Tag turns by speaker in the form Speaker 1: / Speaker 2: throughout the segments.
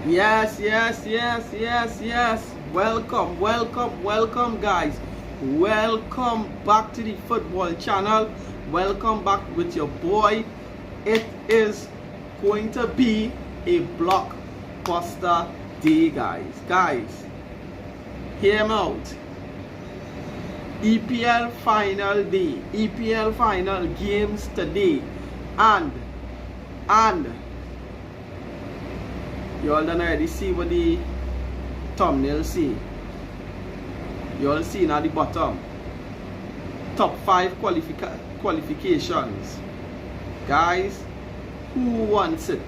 Speaker 1: Yes, yes, yes, yes, yes. Welcome, welcome, welcome, guys. Welcome back to the football channel. Welcome back with your boy. It is going to be a blockbuster day, guys. Guys, hear me out. EPL final day. EPL final games today. And you all done already see what the thumbnail see. You all see at the bottom. Top 5 qualifications. Guys, who wants it?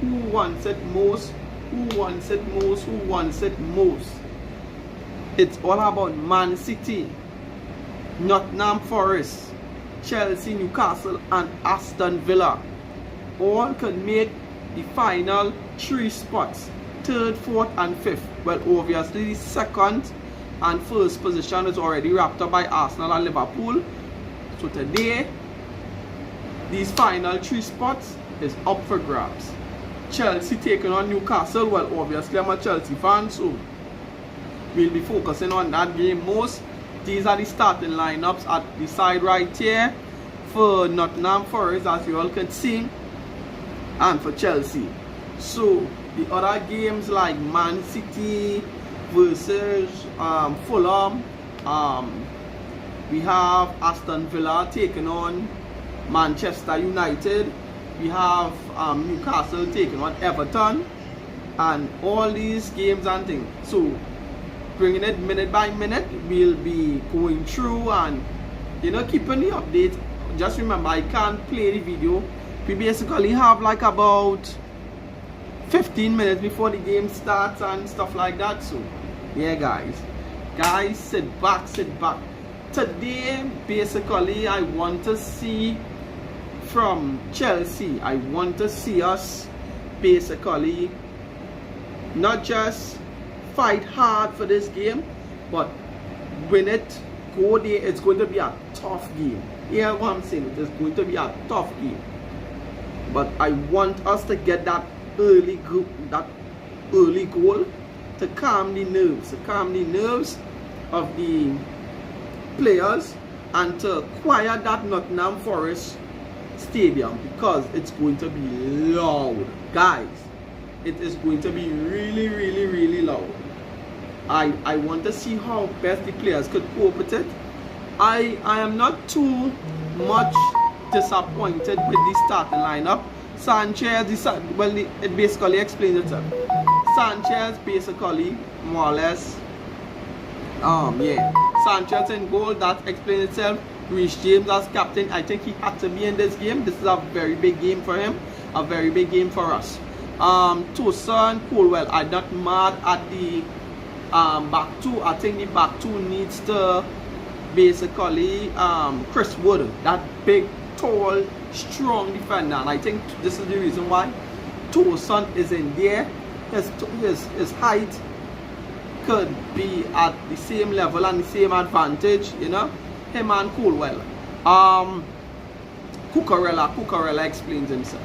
Speaker 1: Who wants it most? Who wants it most? Who wants it most? It's all about Man City, Nottingham Forest, Chelsea, Newcastle and Aston Villa. All can make the final 3 spots, 3rd, 4th and 5th. Well, obviously the 2nd and 1st position is already wrapped up by Arsenal and Liverpool. So today, these final 3 spots is up for grabs. Chelsea taking on Newcastle. Well, obviously I'm a Chelsea fan, so we'll be focusing on that game most. These are the starting lineups at the side right here for Nottingham Forest, as you all can see, and for Chelsea. So the other games like Man City versus Fulham, we have Aston Villa taking on Manchester United, we have Newcastle taking on Everton, and all these games and things. So bringing it minute by minute, we'll be going through and keeping the update. Just remember, I can't play the video. We basically have like about 15 minutes before the game starts and stuff like that. So yeah, guys, sit back. Today basically I want to see from Chelsea, I want to see us basically not just fight hard for this game, but win it, go there. It's going to be a tough game. Yeah, what I'm saying, it's going to be a tough game. But I want us to get that early goal to calm the nerves of the players and to quiet that Nottingham Forest stadium, because it's going to be loud, guys. It is going to be really loud. I want to see how best the players could cope with it. I am not too much disappointed with the starting lineup. Sanchez, well, it basically explains itself. Sanchez basically more or less, Sanchez in goal, that explains itself. Reece James as captain, I think he had to be in this game. This is a very big game for him, a very big game for us. Tosun, Colwell, I'm not mad at the back two. I think the back two needs to basically Chris Wood, that big, tall, strong defender, and I think this is the reason why Tosun is in there. His height could be at the same level and the same advantage, him and Colwell. Cucurella explains himself.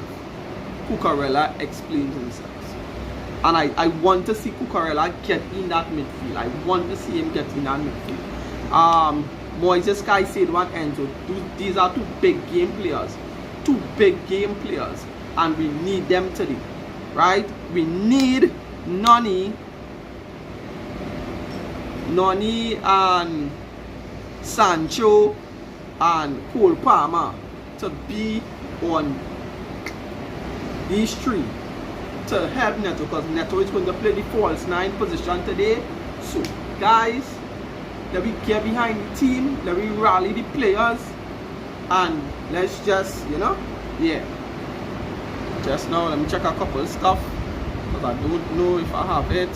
Speaker 1: And I want to see Cucurella get in that midfield. I want to see him get in that midfield. Moises Caicedo and Enzo. These are 2 big game players. 2 big game players. And we need them today. Right? We need Noni and Sancho and Cole Palmer to be on these 3 to help Neto, because Neto is going to play the false 9 position today. So guys, let me get behind the team, let me rally the players, and let's just just now let me check a couple stuff, because I don't know if I have it.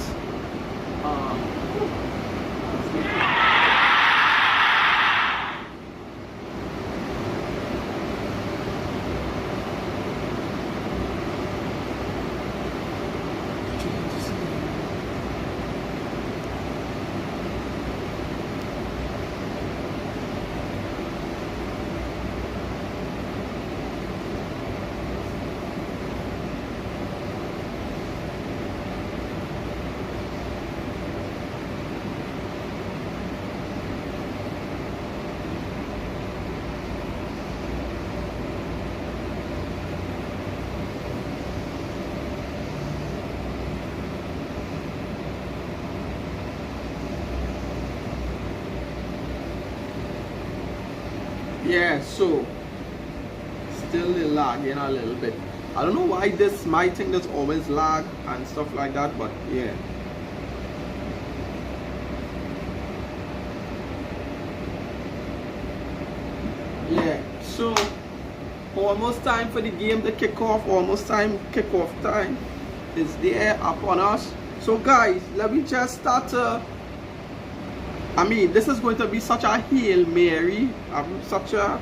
Speaker 1: yeah, so still lagging a little bit. I don't know why this, my thing does always lag and stuff like that, but yeah. Yeah, so almost time for the game to kick off. Almost time, kickoff time is there upon us. So guys, let me just start I mean, this is going to be such a Hail Mary, such a,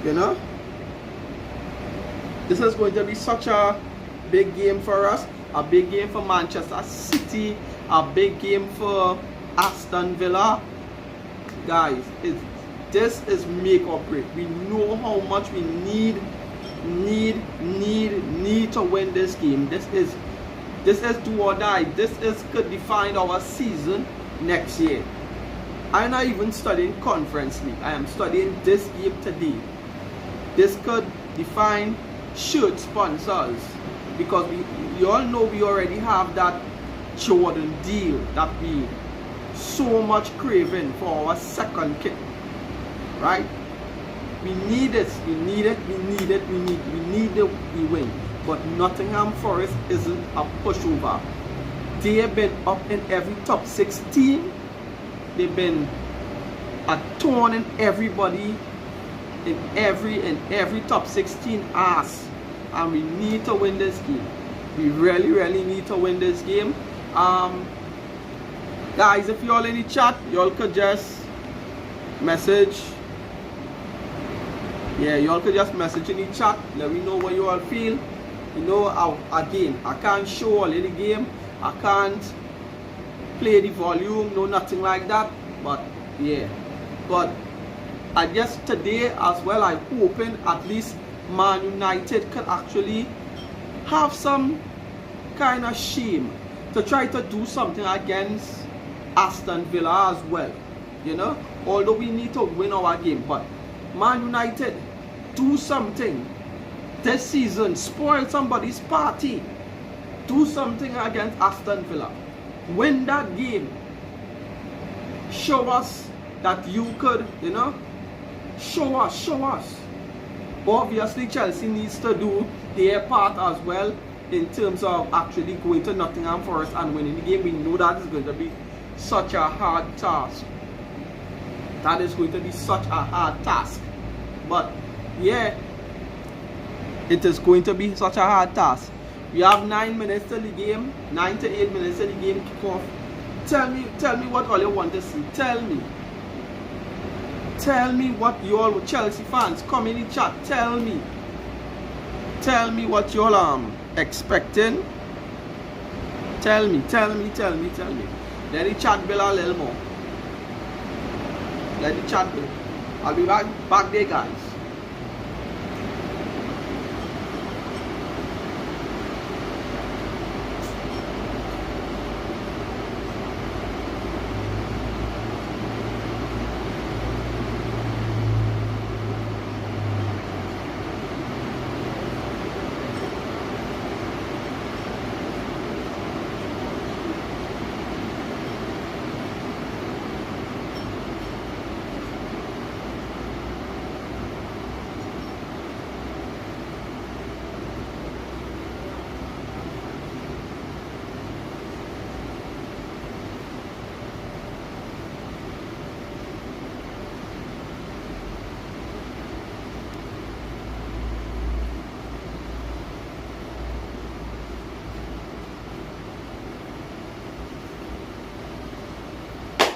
Speaker 1: you know, this is going to be such a big game for us, a big game for Manchester City, a big game for Aston Villa. Guys, this is make or break. We know how much we need to win this game. This is do or die. This could define our season next year. I'm not even studying Conference League. I am studying this game today. This could define shirt sponsors, because we all know we already have that Jordan deal that we so much craving for our second kit, right? We need it, we need the win. But Nottingham Forest isn't a pushover. They have been up in every top 16. They've been a thorn in everybody in every top 16 ass. And we need to win this game. We really need to win this game. Guys, if y'all in the chat, y'all could just message. Yeah, y'all could just message in the chat. Let me know what you all feel. You know, again, I can't show all in the game. I can't play the volume, no nothing like that. But yeah, but I guess today as well, I'm hoping at least Man United could actually have some kind of shame to try to do something against Aston Villa as well. You know, although we need to win our game, but Man United, do something this season. Spoil somebody's party. Do something against Aston Villa. Win that game. Show us that you could, you know. Show us. Obviously, Chelsea needs to do their part as well in terms of actually going to Nottingham Forest and winning the game. We know that is going to be such a hard task. That is going to be such a hard task. But yeah, it is going to be such a hard task. We have 9 minutes till the game, 9 to 8 minutes till the game kick off. Tell me what all you want to see. Tell me what you all Chelsea fans, come in the chat. Tell me what you all expecting. Tell me. Let the chat build a little more. Let the chat build. I'll be back there, guys.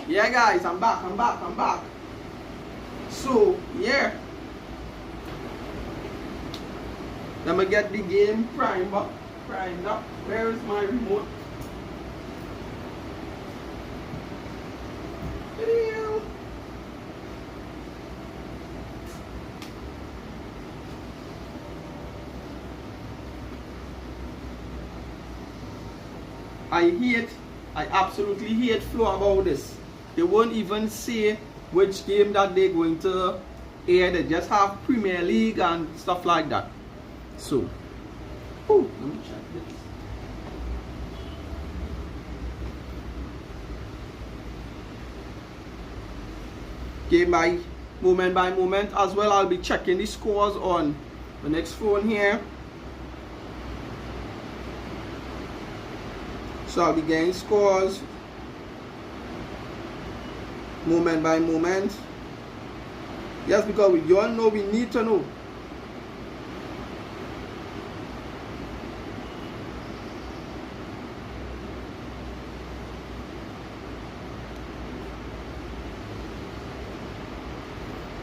Speaker 1: Yeah, guys, I'm back. So yeah, let me get the game primed up. Where is my remote? Video. I absolutely hate flow about this. They won't even say which game that they're going to air. They just have Premier League and stuff like that. So, let me check this. moment by moment. As well, I'll be checking the scores on the next phone here. So I'll be getting scores moment by moment. Yes, because we all know we need to know.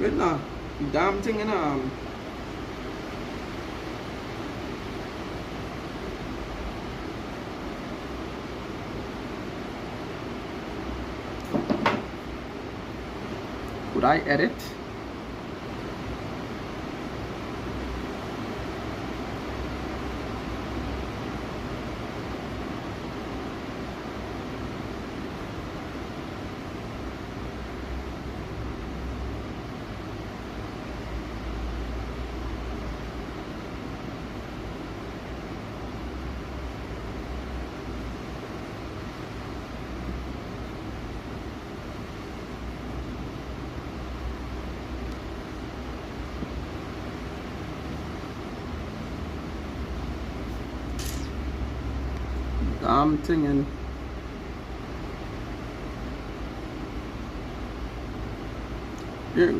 Speaker 1: Wait now, the damn thing in Could I edit? Damn thing in. Here.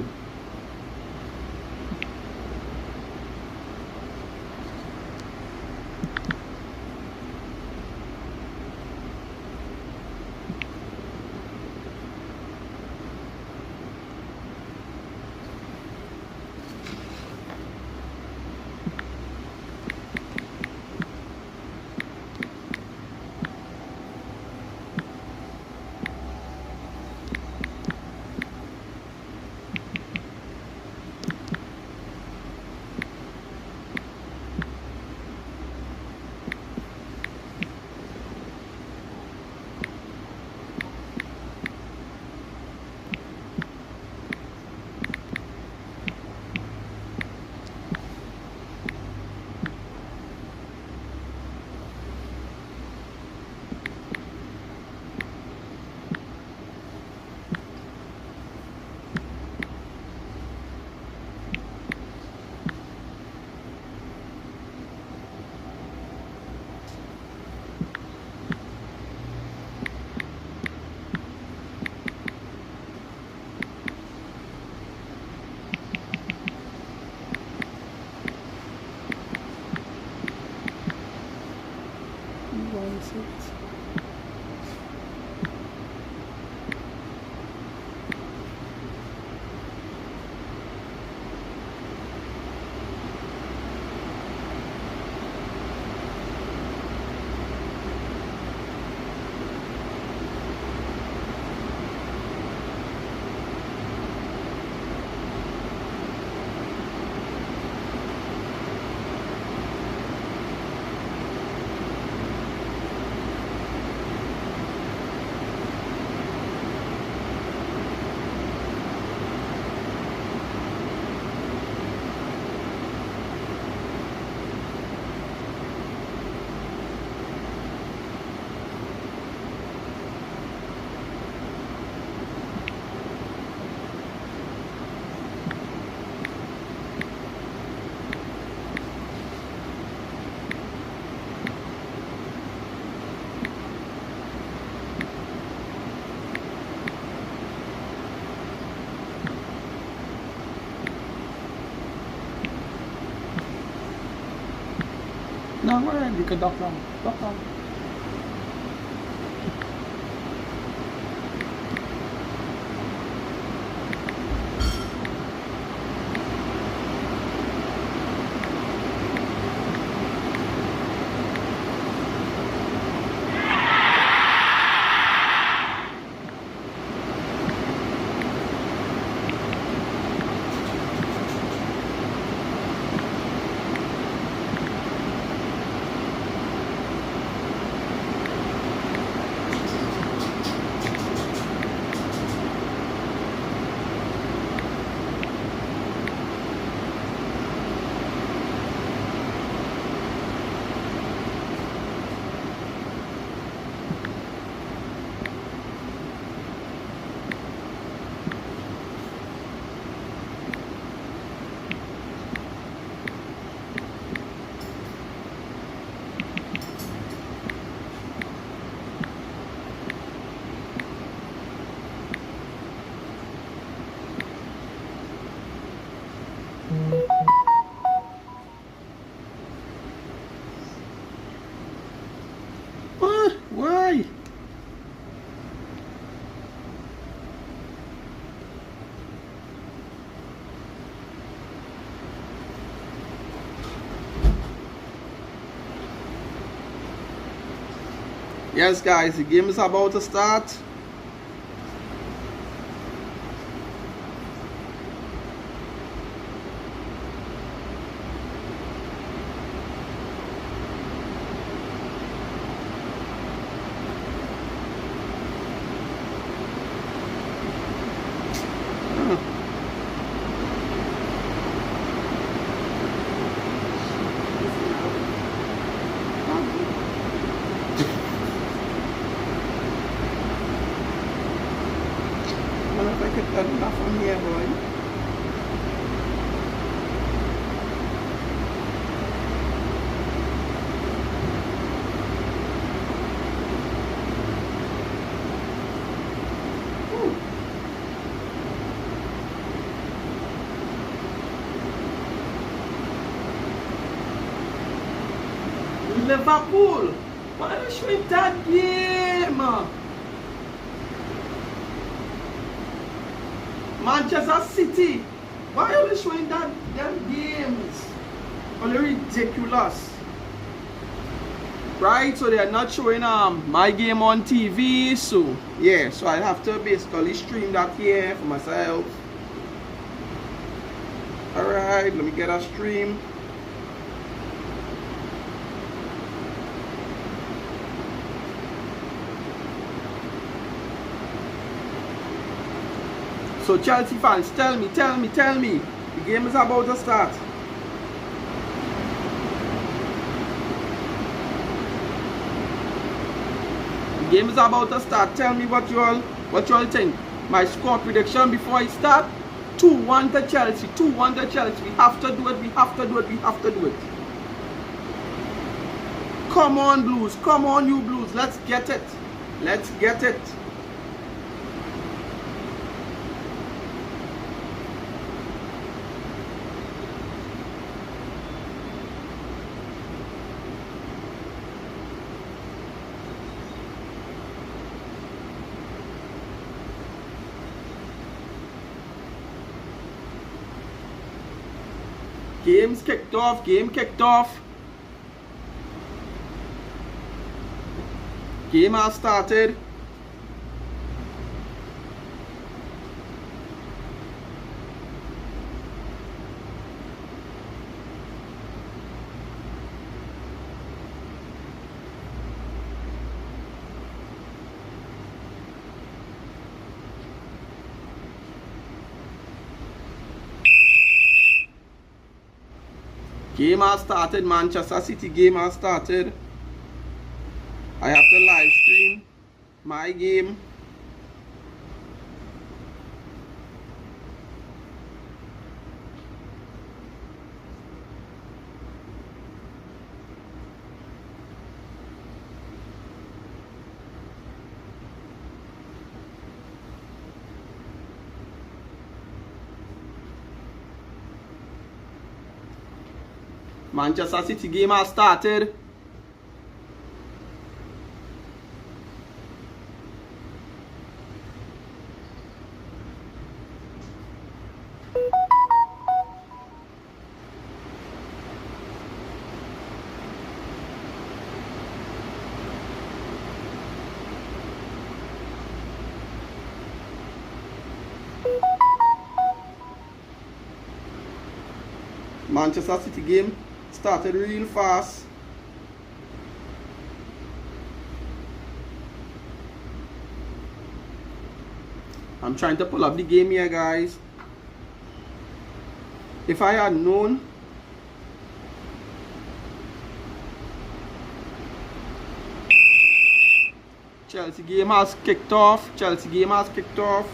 Speaker 1: No, you can dock down. Dock down. Yes, guys, the game is about to start. I don't know if I could turn it off from here, boy. Liverpool, why are you showing that game? Manchester City, why are you showing that them games? Only ridiculous. Right, so they are not showing my game on TV, so yeah, so I have to basically stream that here for myself. Alright, let me get a stream. So Chelsea fans, tell me. The game is about to start. The game is about to start. Tell me what you all think. My score prediction before I start: 2-1 to Chelsea. 2-1 to Chelsea. We have to do it. Come on, Blues. Come on, you Blues. Let's get it. Game kicked off. Game has started. Game has started. Manchester City game has started. I have to live stream my game. Manchester City game has started. Manchester City game started real fast. I'm trying to pull up the game here, guys. If I had known Chelsea game has kicked off. Chelsea game has kicked off.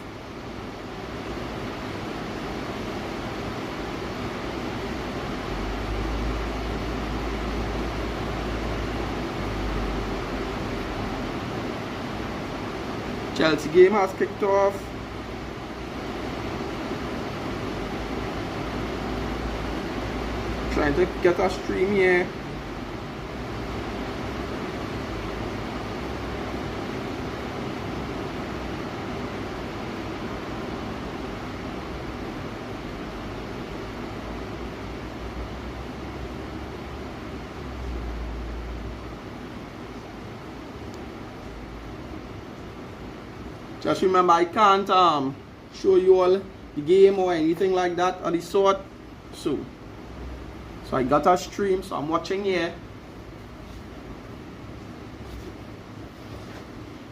Speaker 1: Trying to get a stream here. Just remember, I can't show you all the game or anything like that of the sort. So I got a stream, so I'm watching here.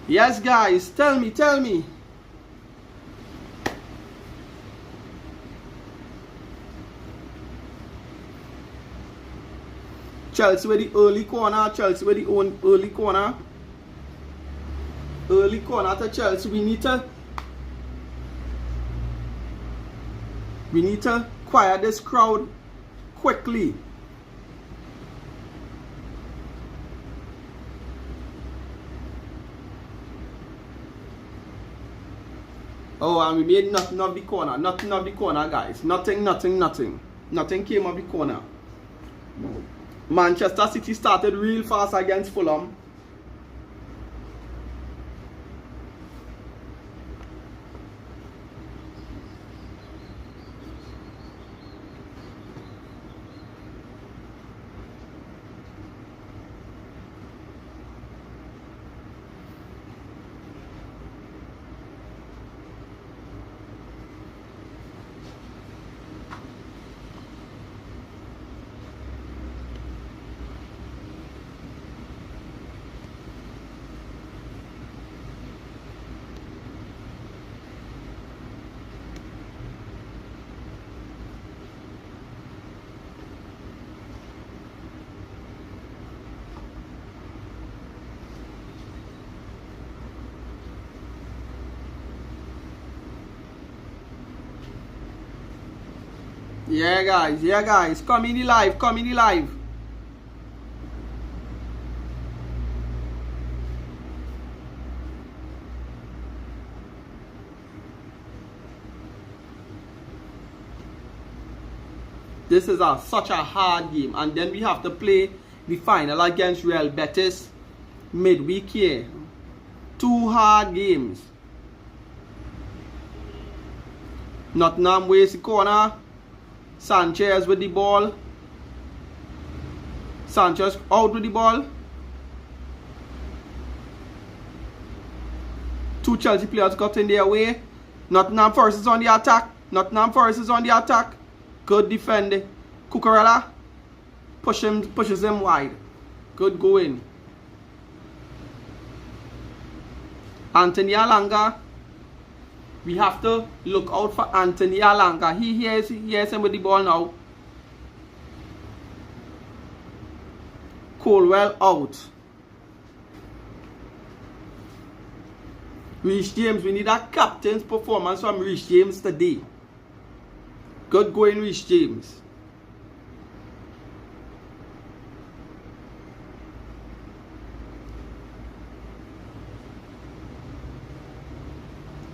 Speaker 1: Yes, guys, tell me. Chelsea with the early corner. Chelsea with the early corner. Early corner to Chelsea. We need to quiet this crowd quickly. Oh, and we made nothing of the corner. Nothing of the corner, guys. Nothing. Nothing came of the corner. Manchester City started real fast against Fulham. Yeah, guys. Come in the live. This is such a hard game, and then we have to play the final against Real Betis midweek here. 2 hard games. Nottingham wastes the corner. Sanchez with the ball. Sanchez out with the ball. 2 Chelsea players got in their way. Nottingham Forest is on the attack. Good defending. Cucurella pushes him wide. Good going. Anthony Alanga. We have to look out for Anthony Alanga. He hears him with the ball now. Colwell out. Reece James, we need a captain's performance from Reece James today. Good going, Reece James.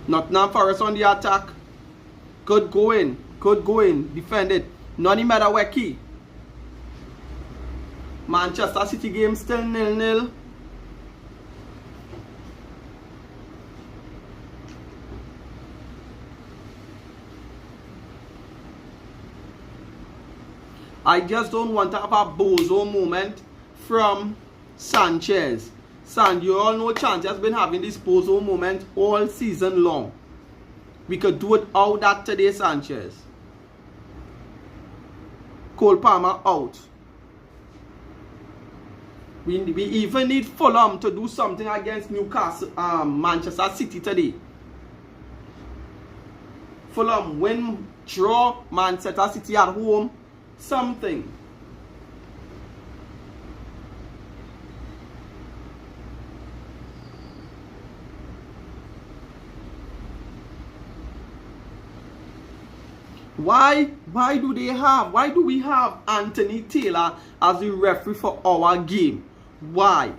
Speaker 1: Nottingham Forest on the attack. Good going. Defend it. Noni Medaweki. Manchester City game still 0-0. I just don't want to have a bozo moment from Sanchez. You all know Chance has been having this bozo moment all season long. We could do it out that today, Sanchez. Cole Palmer out. We even need Fulham to do something against Manchester City today. Fulham win, draw, Manchester City at home, something. Why do we have Anthony Taylor as the referee for our game? Why?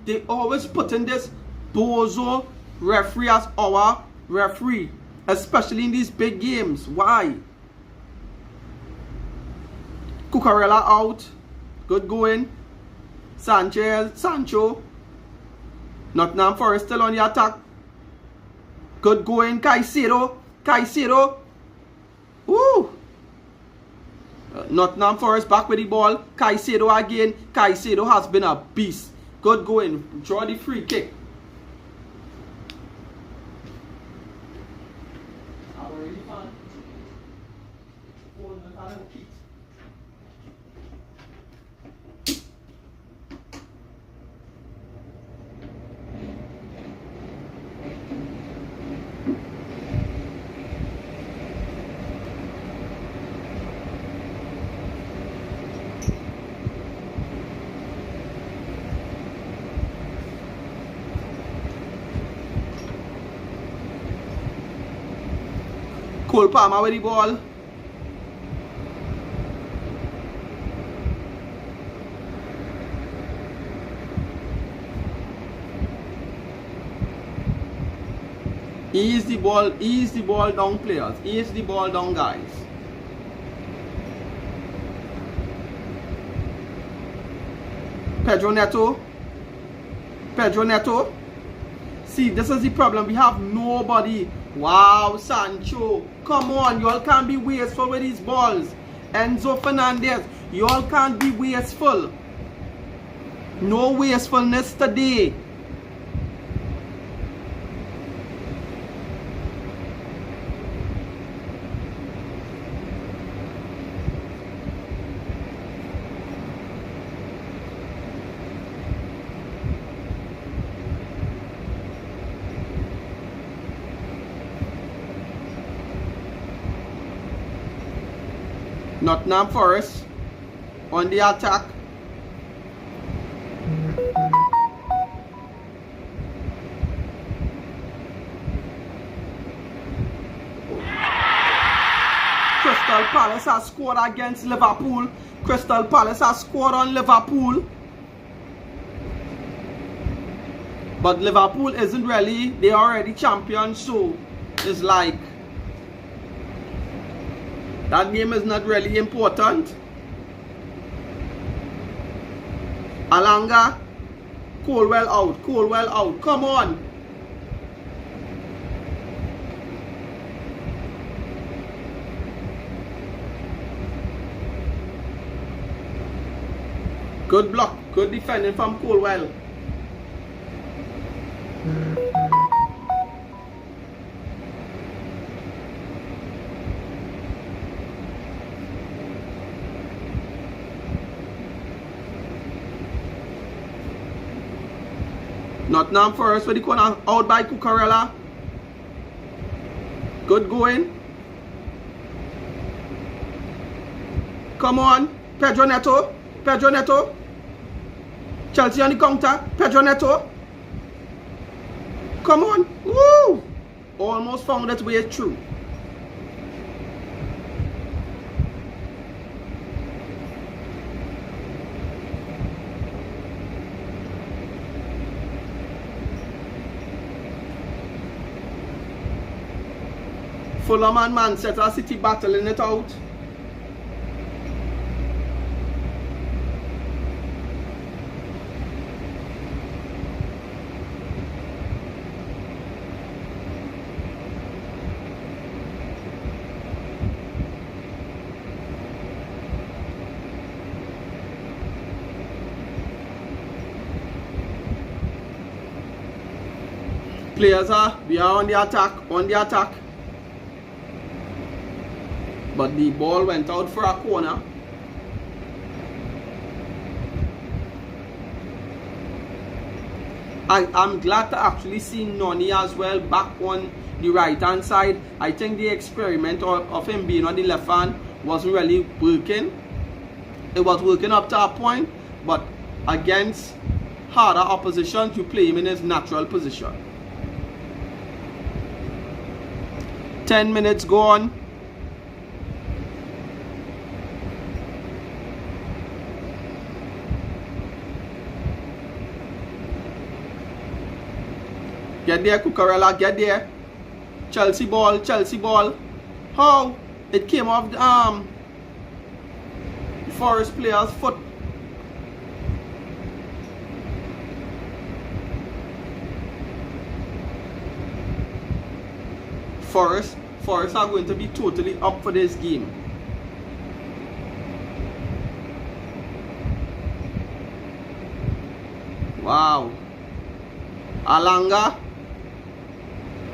Speaker 1: They always put in this bozo referee as our referee, especially in these big games. Why? Cucurella out. Good going. Sancho. Nottingham Forest still on the attack. Good going. Caicedo. Woo! Nottingham Forest back with the ball. Caicedo again. Caicedo has been a beast. Good going. Draw the free kick. Cole Palmer with the ball. Ease the ball down, players. Ease the ball down, guys. Pedro Neto. See, this is the problem. We have nobody. Wow, Sancho. Come on, y'all can't be wasteful with these balls. Enzo Fernandez, y'all can't be wasteful. No wastefulness today. Nottingham Forest on the attack. Crystal Palace has scored against Liverpool. Crystal Palace has scored on Liverpool. But Liverpool isn't really, they're already champions, so it's like that game is not really important. Alanga, Colwell out, come on. Good block, good defending from Colwell. Nottingham Forest with the corner out by Cucurella. Good going. Come on. Pedro Neto. Chelsea on the counter. Pedro Neto. Come on. Woo! Almost found its way through. Fulham and Manchester City battling it out. Players we are on the attack. But the ball went out for a corner. I'm glad to actually see Noni as well back on the right hand side. I think the experiment of him being on the left hand wasn't really working. It was working up to a point, but against harder oppositions, you play him in his natural position. 10 minutes gone. Get there, Cucurella, get there. Chelsea ball. How? It came off the Forest player's foot. Forest are going to be totally up for this game. Wow. Alanga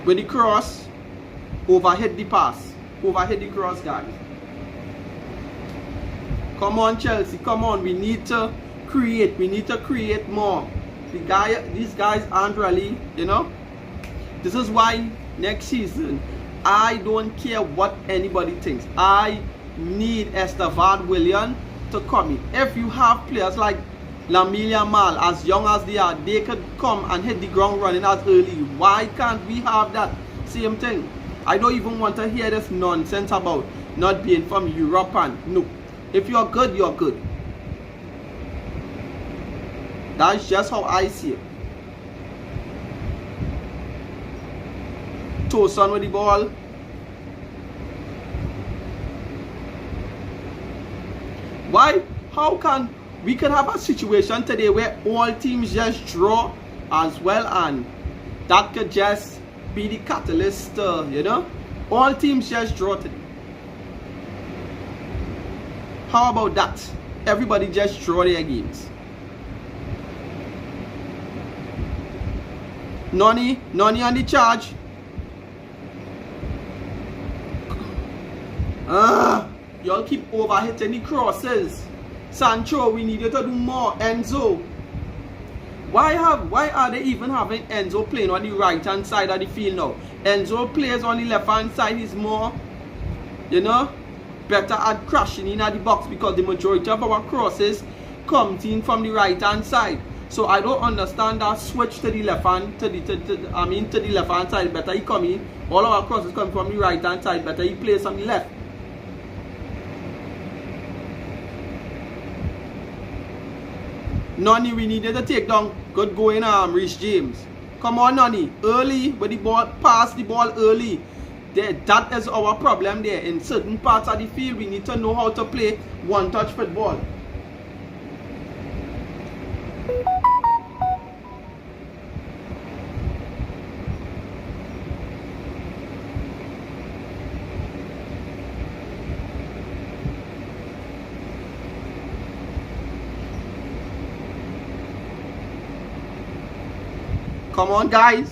Speaker 1: with the cross, overhit the pass, overhit the cross, guys. Come on, Chelsea. Come on. We need to create. We need to create more. These guys aren't really, you know. This is why next season, I don't care what anybody thinks. I need Estevan Willian to come in. If you have players like Lamine Yamal, as young as they are, they could come and hit the ground running as early. Why can't we have that same thing? I don't even want to hear this nonsense about not being from Europe. And no, if you're good, you're good. That's just how I see it. Tosun with the ball. Why? How can we can have a situation today where all teams just draw as well, and that could just be the catalyst, you know? All teams just draw today. How about that? Everybody just draw their games. Noni on the charge. Y'all keep overhitting the crosses. Sancho, we need you to do more. Enzo. Why are they even having Enzo playing on the right hand side of the field now? Enzo plays on the left hand side. He's more, you know, better at crashing in at the box, because the majority of our crosses comes in from the right hand side. So I don't understand that switch to the left hand, to the left hand side. Better he come in. All our crosses come from the right hand side. Better he plays on the left. Noni, we needed to take down. Good going, Reece James. Come on, Noni. Early with the ball, pass the ball early. That is our problem there. In certain parts of the field, we need to know how to play one-touch football. Come on, guys.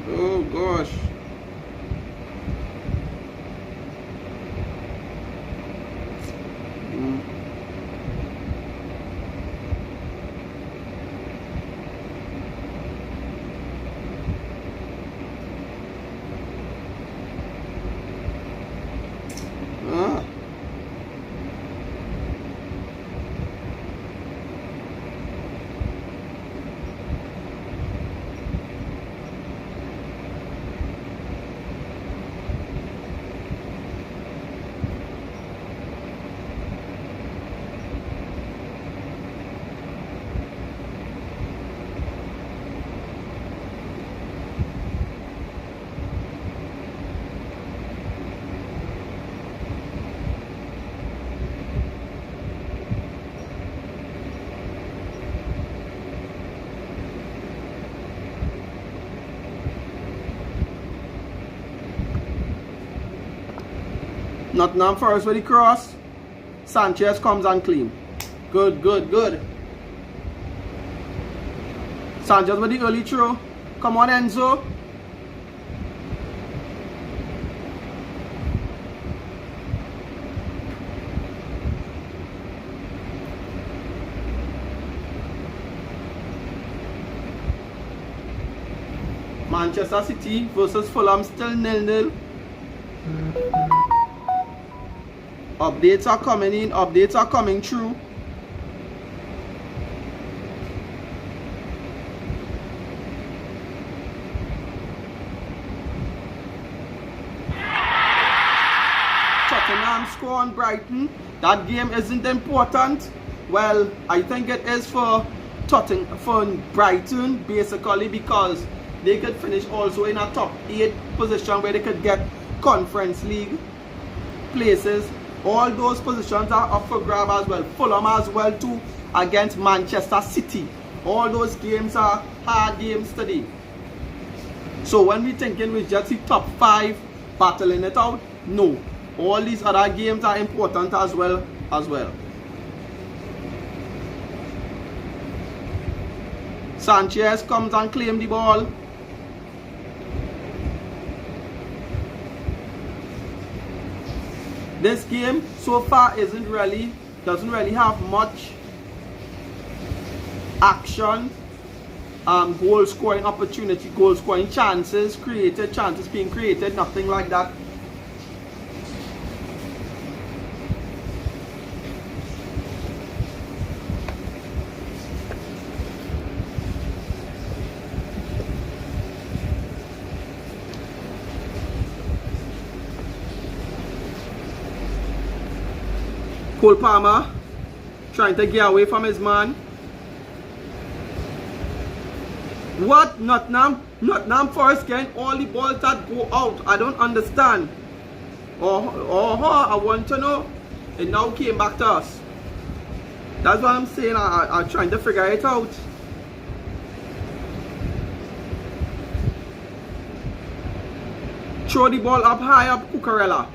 Speaker 1: Oh, gosh. Nottingham Forest with the cross. Sanchez comes and clean. Good, good, good. Sanchez with the early throw. Come on, Enzo. Manchester City versus Fulham, still 0-0. Updates are coming in. Updates are coming through. Tottenham score on Brighton. That game isn't important. Well, I think it is for Brighton, basically, because they could finish also in a top 8 position where they could get Conference League places. All those positions are up for grab as well. Fulham as well too, against Manchester City. All those games are hard games today. So when we thinking we just the top 5 battling it out, no. All these other games are important as well. Sanchez comes and claims the ball. This game so far doesn't really have much action, goal scoring opportunity, goal scoring chances created, chances being created, nothing like that. Cole Palmer trying to get away from his man. What? Nottingham Forest getting all the balls that go out. I don't understand. I want to know. It now came back to us. That's what I'm saying. I'm trying to figure it out. Throw the ball up high up Cucurella.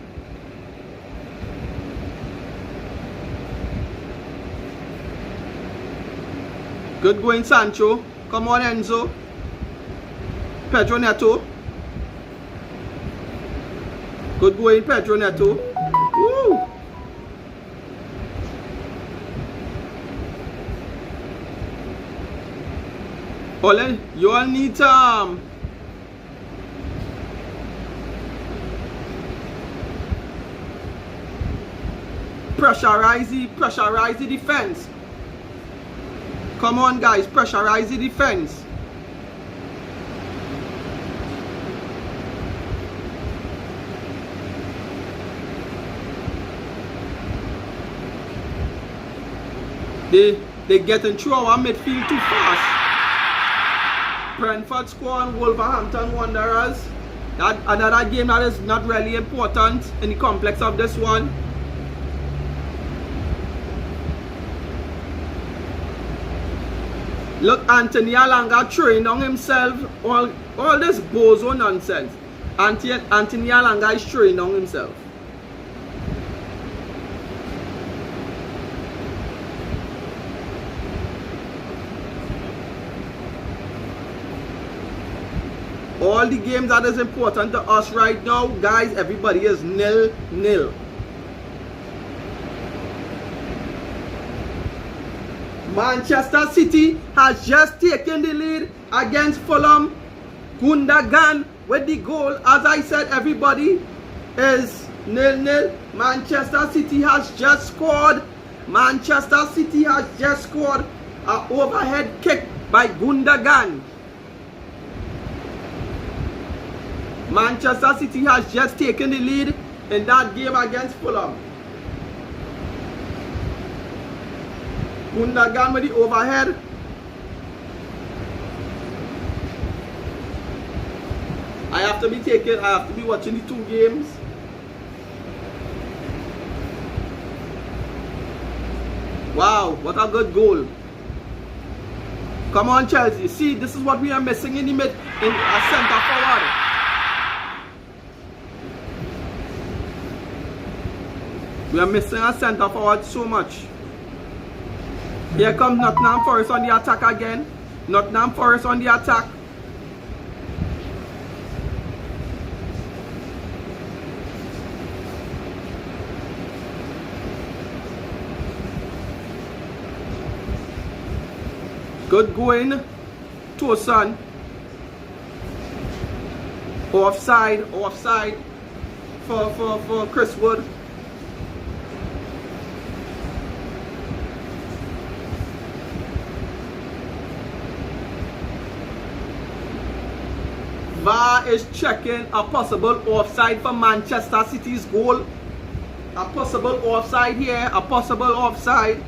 Speaker 1: Good going, Sancho. Come on, Enzo. Pedro Neto. Good going, Pedro Neto. Woo! Ole, you all need pressurize the defense. Come on, guys, pressurize the defense. They getting through our midfield too fast. Brentford score on Wolverhampton Wanderers. That another game that is not really important in the complex of this one. Look, Anthony Alanga throwing on himself. All this bozo nonsense. Anthony Alanga is throwing on himself. All the games that is important to us right now, guys, everybody is 0-0. Manchester City has just taken the lead against Fulham. Gundogan with the goal. As I said, everybody is 0-0. Manchester City has just scored. Manchester City has just scored an overhead kick by Gundogan. Manchester City has just taken the lead in that game against Fulham. Gundogan with the overhead. I have to be watching the two games. Wow, what a good goal. Come on, Chelsea. See, this is what we are missing in the mid, in a centre forward. We are missing a centre forward so much. Here comes Nottingham Forest on the attack again. Nottingham Forest on the attack. Good going, Tosun. Offside for Chris Wood. VAR is checking a possible offside for Manchester City's goal. A possible offside here, a possible offside.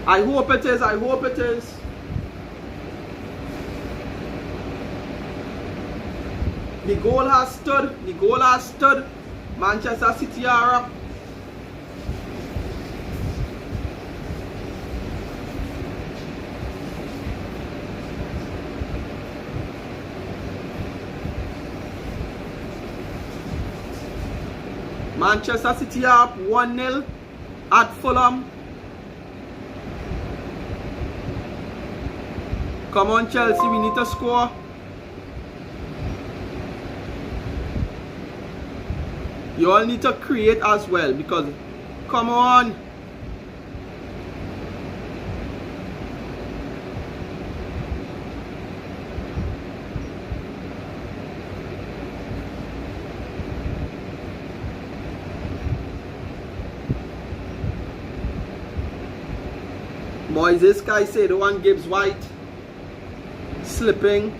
Speaker 1: I hope it is, I hope it is. The goal has stood, Manchester City are up. Manchester City are up 1-0 at Fulham. Come on, Chelsea, we need to score. You all need to create as well, because come on. Boys, this guy say the one Gibbs White slipping.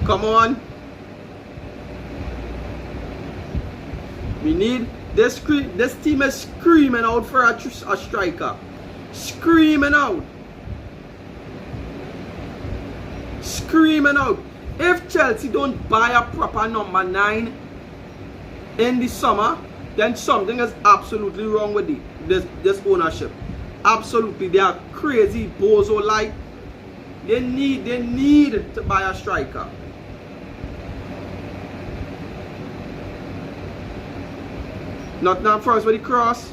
Speaker 1: Come on. We need this team is screaming out for a striker. Screaming out. Screaming out. If Chelsea don't buy a proper number 9 in the summer, then something is absolutely wrong with this ownership. Absolutely. They are crazy, bozo-like. They need to buy a striker. Nottingham Forest with the cross.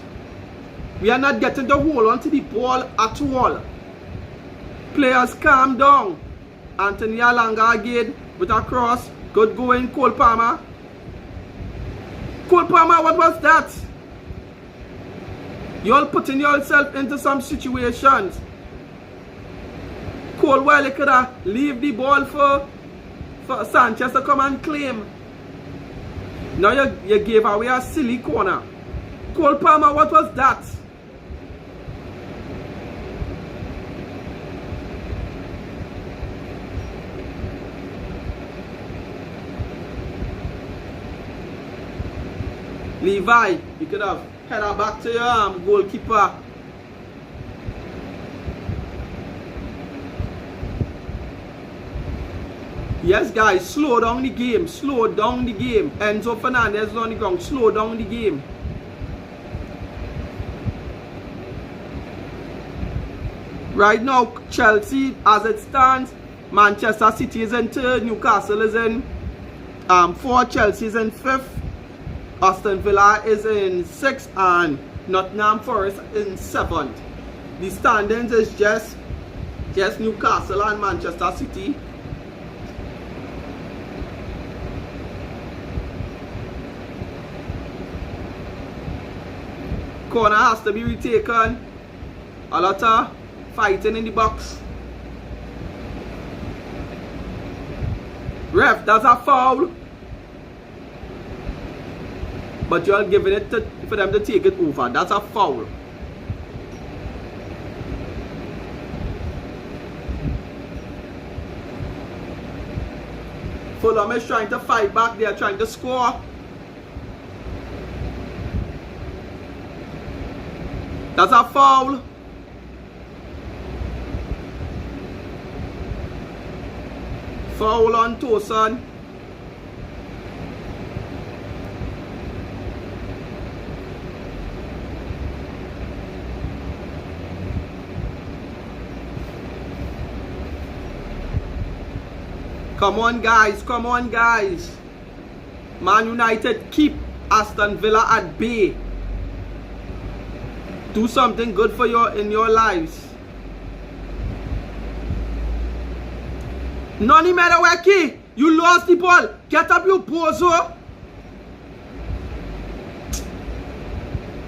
Speaker 1: We are not getting the hold onto the ball at all. Players, calm down. Anthony Alanga again with a cross. Good going, Cole Palmer. Cole Palmer, what was that? You all putting yourself into some situations. Cole Wiley could have leave the ball for Sanchez to come and claim. Now you gave away a silly corner. Cole Palmer, what was that? Levi, you could have headed back to your goalkeeper. Yes, guys, slow down the game. Slow down the game. Enzo Fernandez is on the ground. Slow down the game. Right now, Chelsea, as it stands, Manchester City is in 3rd, Newcastle is in 4th, Chelsea is in 5th, Aston Villa is in 6th, and Nottingham Forest in 7th. The standings is just Newcastle and Manchester City. Corner has to be retaken. A lot of fighting in the box. Ref, that's a foul. But you're giving it for them to take it over. That's a foul. Fulham is trying to fight back. They are trying to score. That's a foul. Foul on Tosun. Come on, guys. Come on, guys. Man United, keep Aston Villa at bay. Do something good for in your lives. Noni Medaweki, you lost the ball. Get up, you bozo.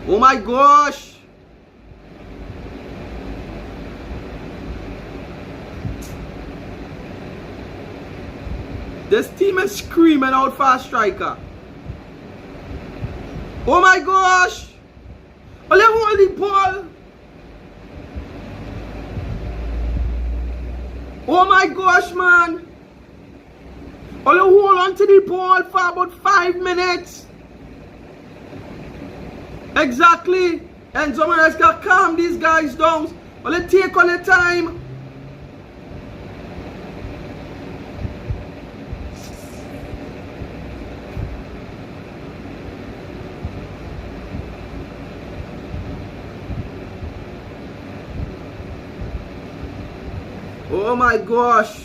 Speaker 1: Oh my gosh. This team is screaming out for a striker. Oh my gosh. Oh, let hold the ball. Oh my gosh, man. Oh, let hold on to the ball for about 5 minutes. Exactly. Enzo Maresca, calm these guys down. Oh, let take all the time. Oh my gosh.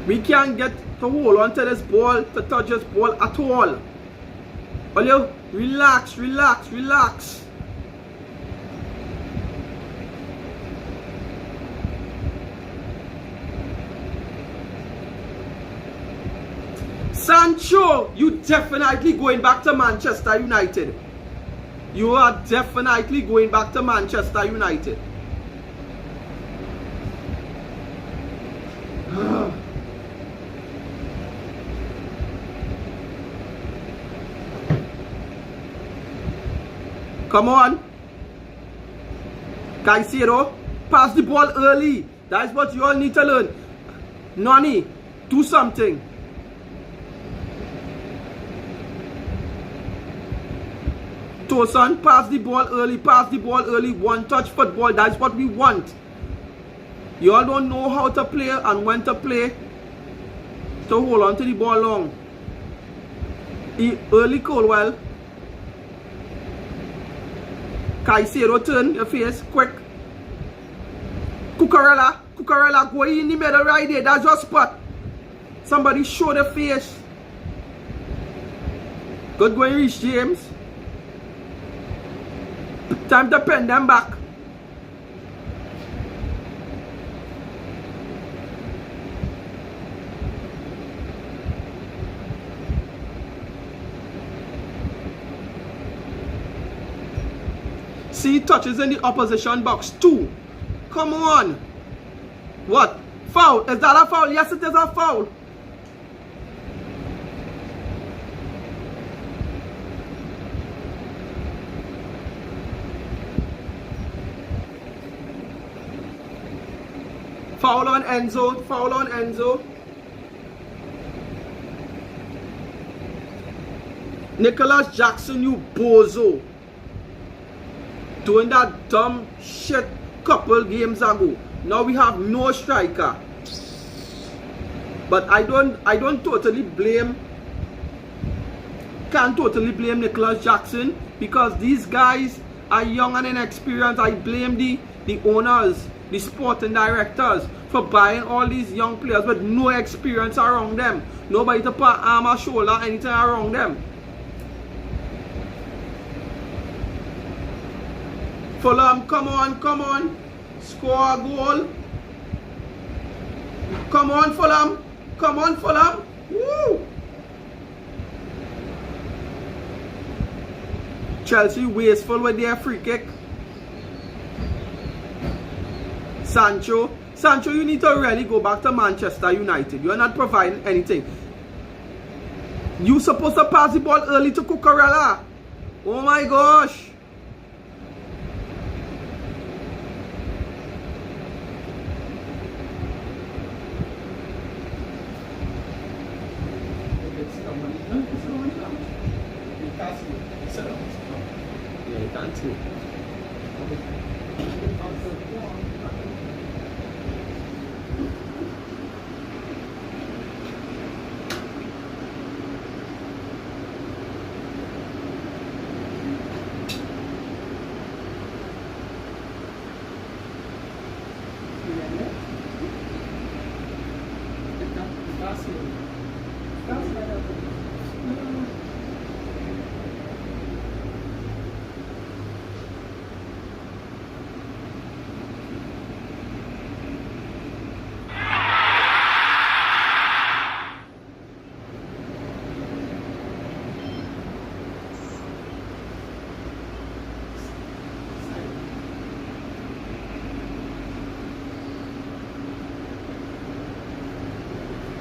Speaker 1: We can't get to hold on to this ball, to touch this ball at all. Olio, relax, relax, relax. Sancho, you definitely going back to Manchester United. You are definitely going back to Manchester United. Come on. Caicedo, pass the ball early. That's what you all need to learn. Nani, do something. Tosun, pass the ball early, pass the ball early. One touch football, that's what we want. You all don't know how to play and when to play. So hold on to the ball long. Early Colwell. Caicedo, turn your face, quick. Cucurella, go in the middle right there, that's your spot. Somebody show the face. Good going, Reece James. Time to pen them back. See touches in the opposition box. 2. Come on. What? Foul. Is that a foul? Yes, it is a foul. Foul on Enzo. Foul on Enzo. Nicholas Jackson, you bozo. Doing that dumb shit couple games ago. Now we have no striker. But I don't totally blame, can't totally blame Nicholas Jackson, because these guys are young and inexperienced. I blame the owners, the sporting directors, for buying all these young players with no experience around them. Nobody to put arm or shoulder, anything around them. Fulham, come on. Score a goal. Come on, Fulham. Woo! Chelsea wasteful with their free kick. Sancho, you need to really go back to Manchester United. You are not providing anything. You supposed to pass the ball early to Cucurella. Oh my gosh.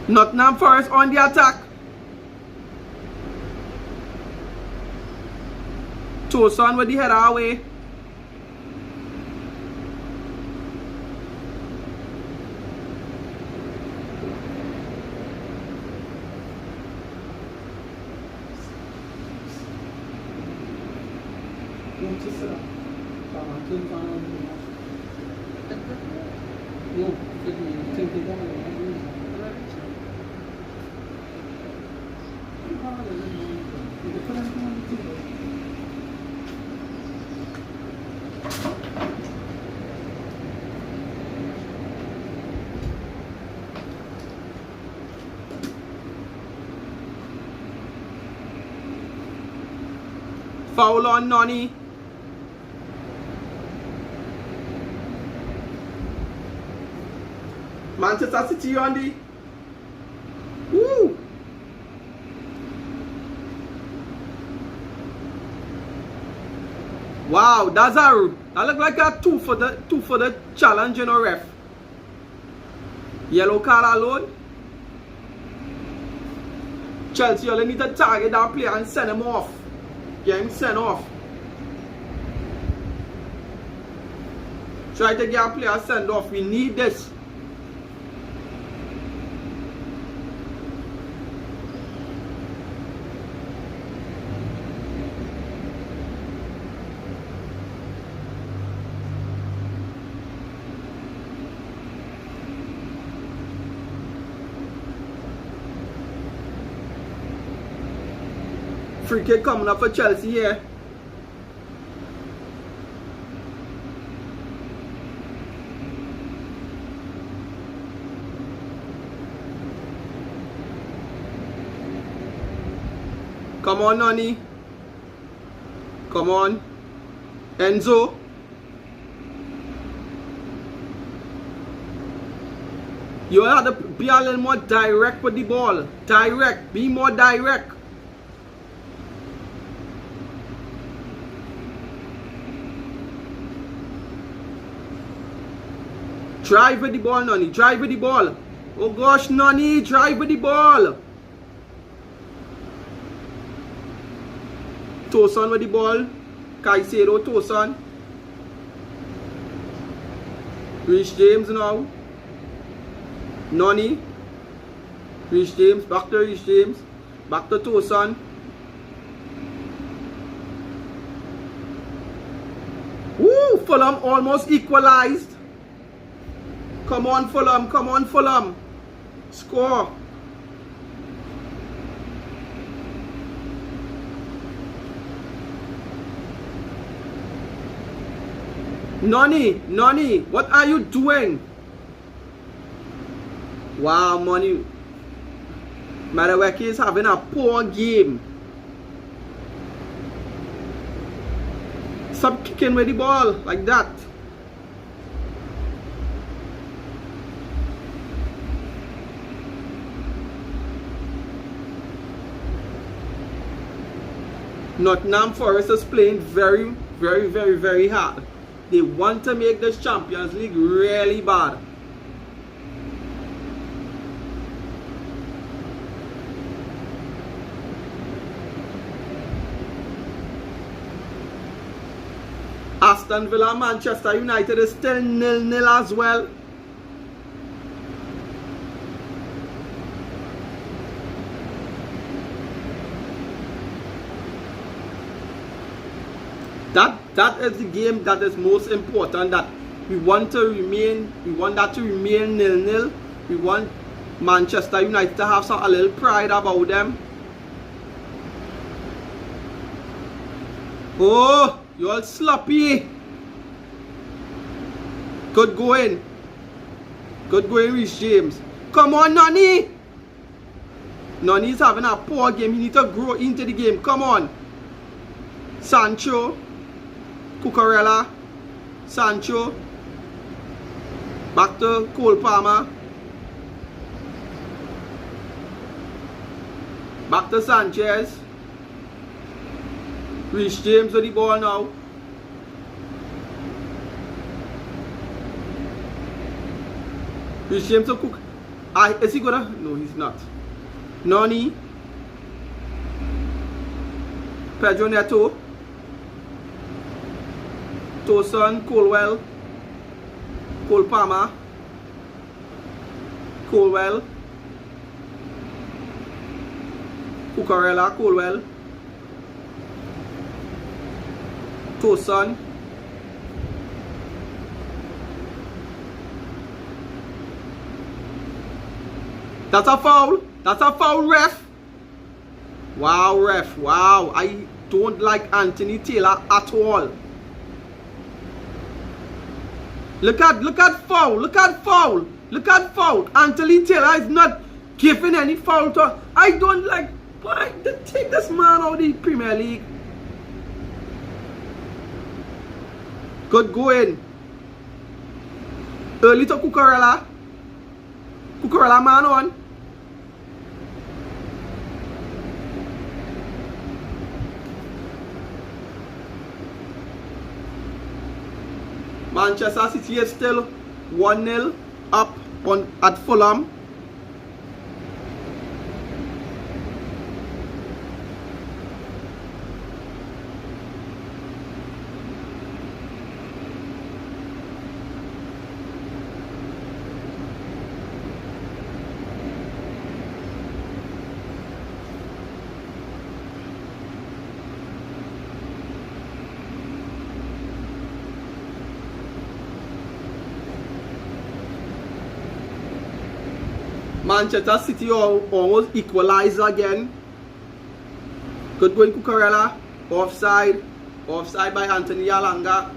Speaker 1: Nottingham Forest on the attack. Tosun with the header away. Foul on Noni. Manchester City on the. Woo! Wow, that look like a two for the challenge, you know, ref. Yellow card alone. Chelsea only need to target that player and send him off. Get him sent off. Try to get a player sent off. We need this. Free kick coming up for Chelsea here. Come on, Noni. Come on. Enzo. You have to be a little more direct with the ball. Direct. Be more direct. Drive with the ball, Noni. Drive with the ball. Oh gosh, Noni. Drive with the ball. Tosun with the ball. Caicedo, Tosun. Reece James now. Noni. Reece James. Back to Reece James. Back to Tosun. Woo! Fulham almost equalized. Come on, Fulham. Come on, Fulham. Score. Noni, what are you doing? Wow, Noni. Madueke is having a poor game. Stop kicking with the ball like that. Nottingham Forest is playing very, very, very, very hard. They want to make this Champions League really bad. Aston Villa, Manchester United is still 0-0 as well. That is the game that is most important, that we want that to remain 0-0. We want Manchester United to have a little pride about them. Oh, you all sloppy. Good going. Good going, Reece James. Come on, Noni. Noni's having a poor game. He needs to grow into the game. Come on. Sancho. Cucurella, Sancho, back to Cole Palmer, back to Sanchez, Reece James with the ball now. Reece James to Cook. Is he gonna? No, he's not. Noni, Pedro Neto, Tosun, Colwell, Cole Palmer, Colwell, Cucurella, Colwell, Tosun, that's a foul. That's a foul, ref. Wow, ref. Wow, I don't like Anthony Taylor at all. Look at foul. Look at foul. Look at foul. Anthony Taylor is not giving any foul to. I don't like. Why they take this man out of the Premier League? Good going. Early to Cucurella. Cucurella man on. Manchester City is still 1-0 up at Fulham. Manchester City almost equalized again. Good going Cucurella. Offside. Offside by Anthony Elanga.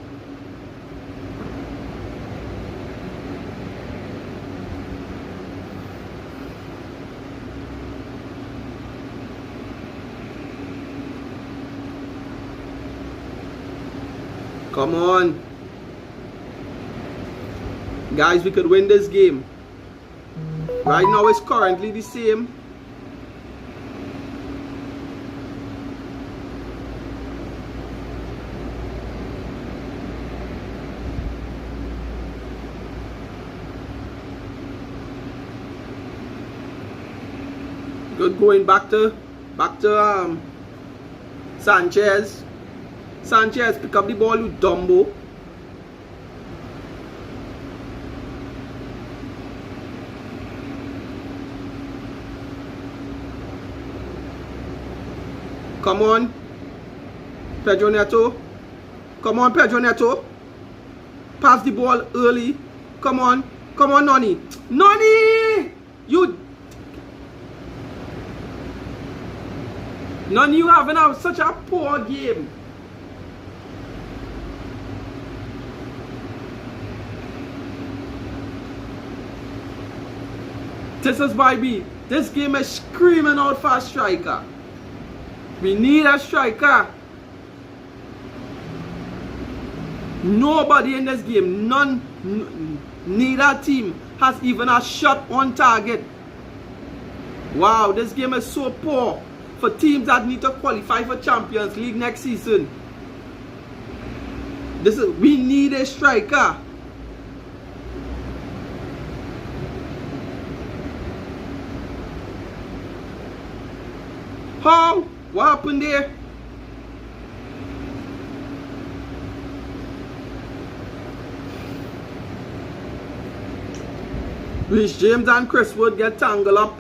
Speaker 1: Come on. Guys, we could win this game. Right now it's currently the same. Good going back to Sanchez. Sanchez pick up the ball with Dumbo. Come on, Pedro Neto. Come on, Pedro Neto. Pass the ball early. Come on, Noni. Noni! Noni, you having such a poor game. This is YB. This game is screaming out for a striker. We need a striker. Nobody in this game, neither team has even a shot on target. Wow, this game is so poor for teams that need to qualify for Champions League next season. We need a striker. How? What happened there? Reece James and Chris Wood get tangled up.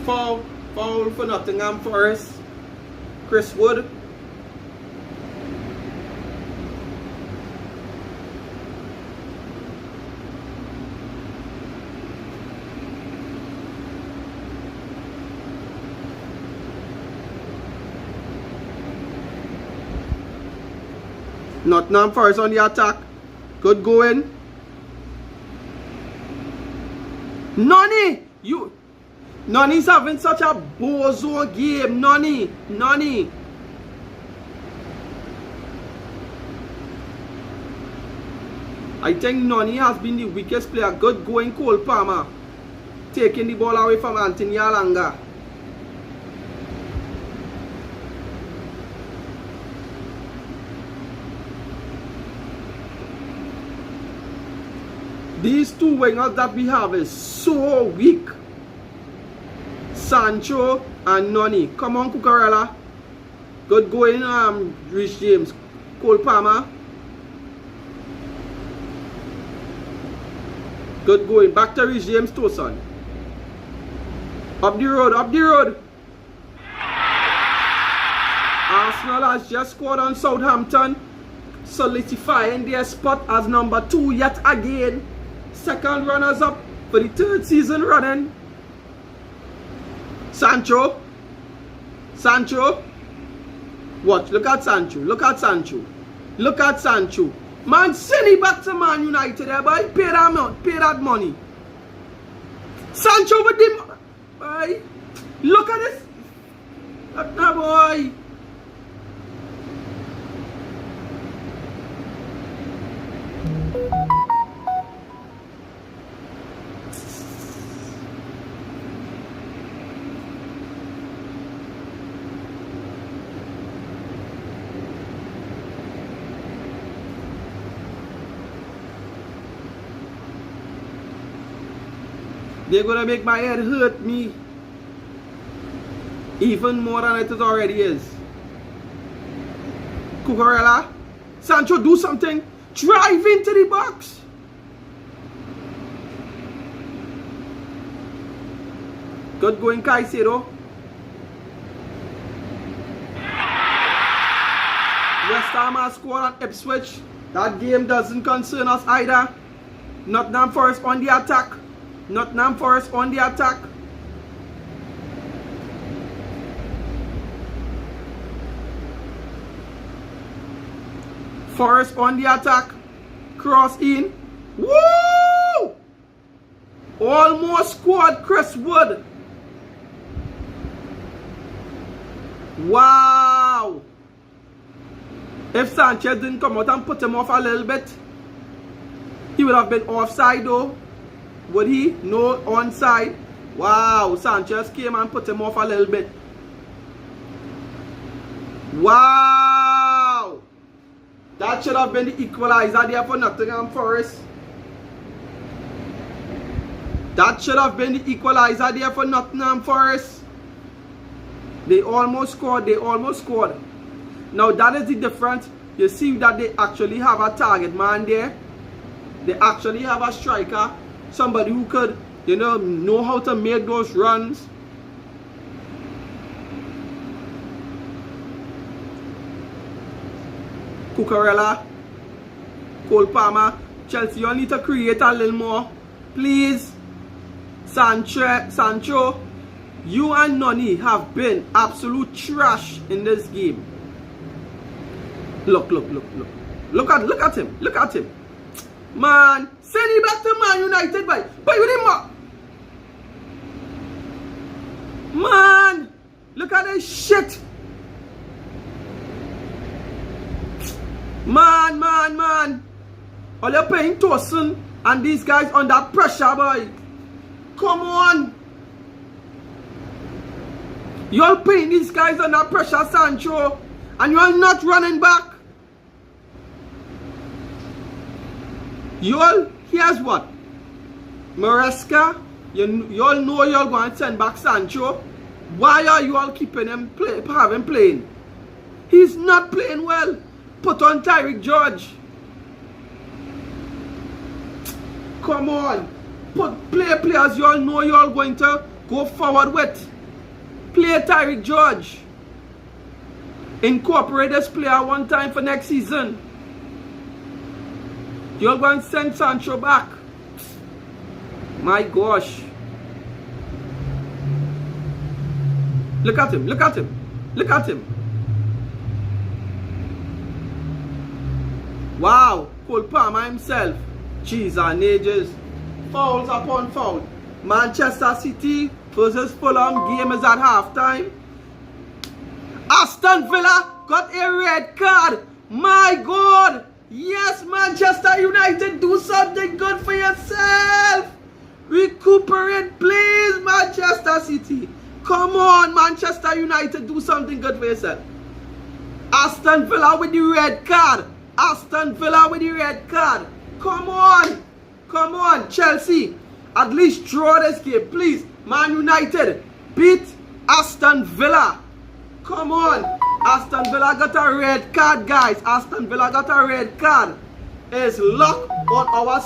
Speaker 1: Foul for Nottingham Forest. Chris Wood. Nottingham Forest on the attack. Good going. Noni's having such a bozo game. Noni. I think Noni has been the weakest player. Good going Cole Palmer. Taking the ball away from Anthony Elanga. These two wingers that we have is so weak. Sancho and Noni. Come on, Cucurella. Good going, Reece James. Cole Palmer. Good going. Back to Reece James, Tosun. Up the road. Arsenal has just scored on Southampton, solidifying their spot as number 2 yet again. Second runners up for the 3rd season running. Sancho. Watch, look at Sancho. Man, send it back to Man United there, boy. Pay that money. Sancho with him. Boy. Look at this. Boy. They're gonna make my head hurt me even more than it already is. Cucurella, Sancho, do something. Drive into the box. Good going, Caicedo. West Ham has scored on Ipswich. That game doesn't concern us either. Nottingham Forest on the attack. Nottingham Forest on the attack. Forest on the attack. Cross in. Woo! Almost scored Chris Wood. Wow! If Sanchez didn't come out and put him off a little bit, he would have been offside though. Would he? No, onside. Wow, Sanchez came and put him off a little bit. Wow! That should have been the equalizer there for Nottingham Forest. That should have been the equalizer there for Nottingham Forest. They almost scored. They almost scored. Now that is the difference. You see that they actually have a target man there. They actually have a striker. Somebody who could, know how to make those runs. Cucurella, Cole Palmer, Chelsea, you need to create a little more. Please. Sancho, you and Noni have been absolute trash in this game. Look at him. Look at him. Man, send him back to Man United, boy. But with him up. Man, look at this shit. Man. All you're paying Tosin and these guys under pressure, boy. Come on. You're paying these guys under pressure, Sancho, and you're not running back. Here's what. Maresca, you all know you're going to send back Sancho. Why are you all keeping him playing? He's not playing well. Put on Tyreek George. Come on. Play players you all know you all going to go forward with. Play Tyreek George. Incorporate this player one time for next season. You're going to send Sancho back. My gosh. Look at him. Wow. Cole Palmer himself. Jeez and ages. Fouls upon foul. Manchester City versus Fulham game is at halftime. Aston Villa got a red card. My God. Yes, Manchester United, do something good for yourself. Recuperate, please, Manchester City. Come on, Manchester United, do something good for yourself. Aston Villa with the red card. Come on, Chelsea. At least draw this game, please. Man United, beat Aston Villa. Come on. Aston Villa got a red card, guys. It's luck on our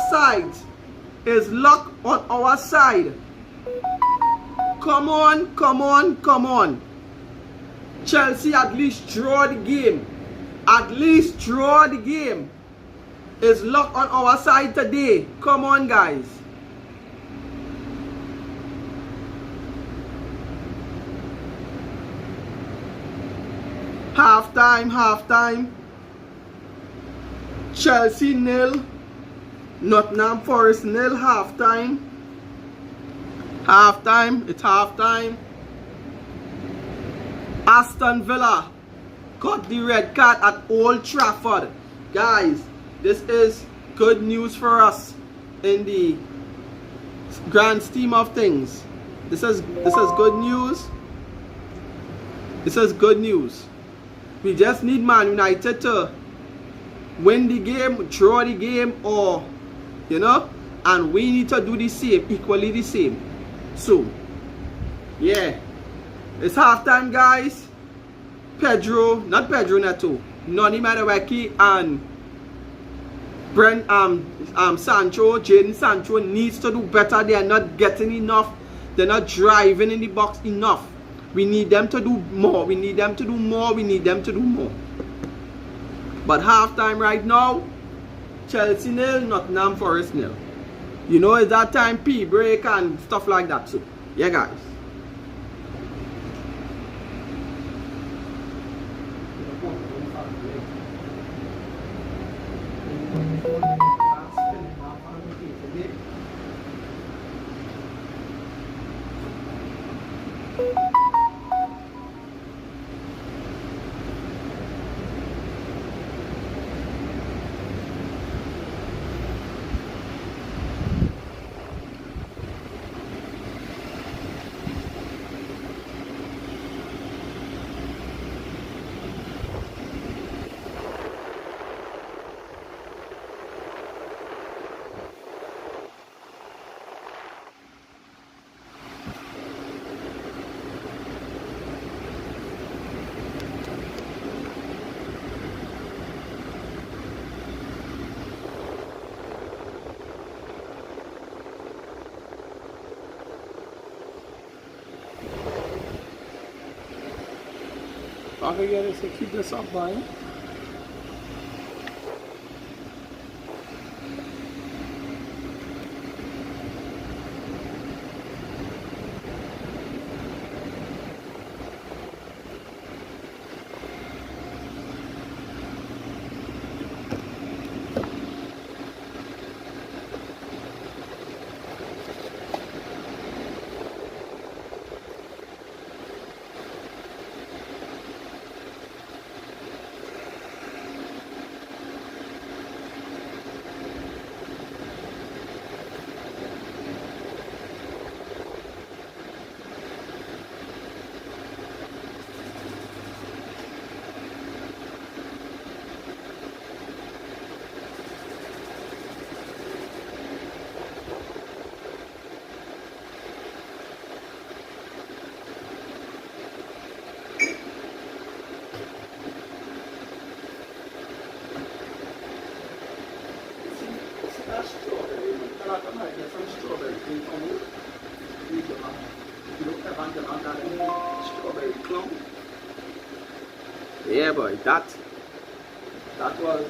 Speaker 1: side. Come on. Chelsea, at least draw the game. It's luck on our side today. Come on, guys. Halftime. Chelsea 0. Nottingham Forest 0. Halftime. It's halftime. Aston Villa got the red card at Old Trafford. Guys, this is good news for us in the grand scheme of things. This is good news. This is good news. We just need Man United to win the game, draw the game, or and we need to do the same, equally the same. So yeah, it's halftime, guys. Not Pedro Neto, Noni Madueke and Jadon Sancho needs to do better. They are not getting enough. They're not driving in the box enough. We need them to do more. We need them to do more. We need them to do more. But halftime right now, Chelsea 0, Nottingham Forest 0. It's that time, P break and stuff like that. So yeah, guys. I get it, so keep this up, Brian. Yeah, boy, that was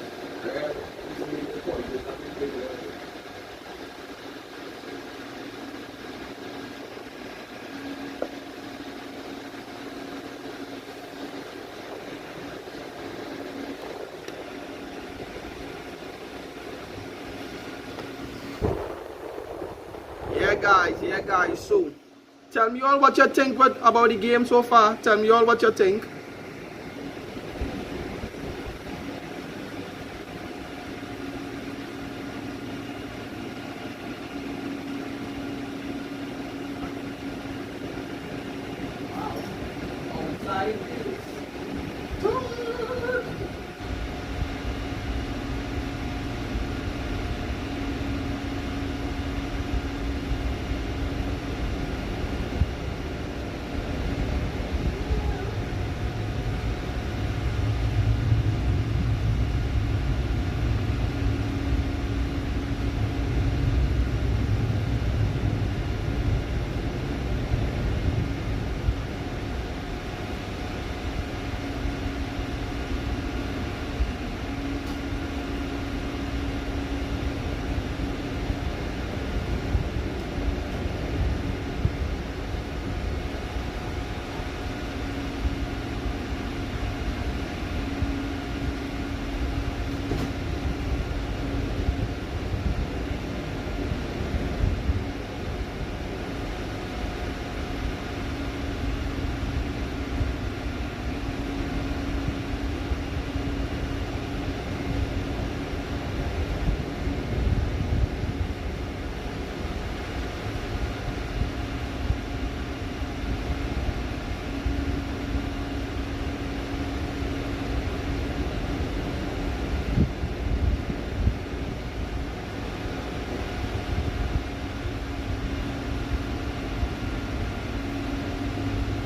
Speaker 1: yeah guys, so tell me all what you think about the game so far. Tell me all what you think.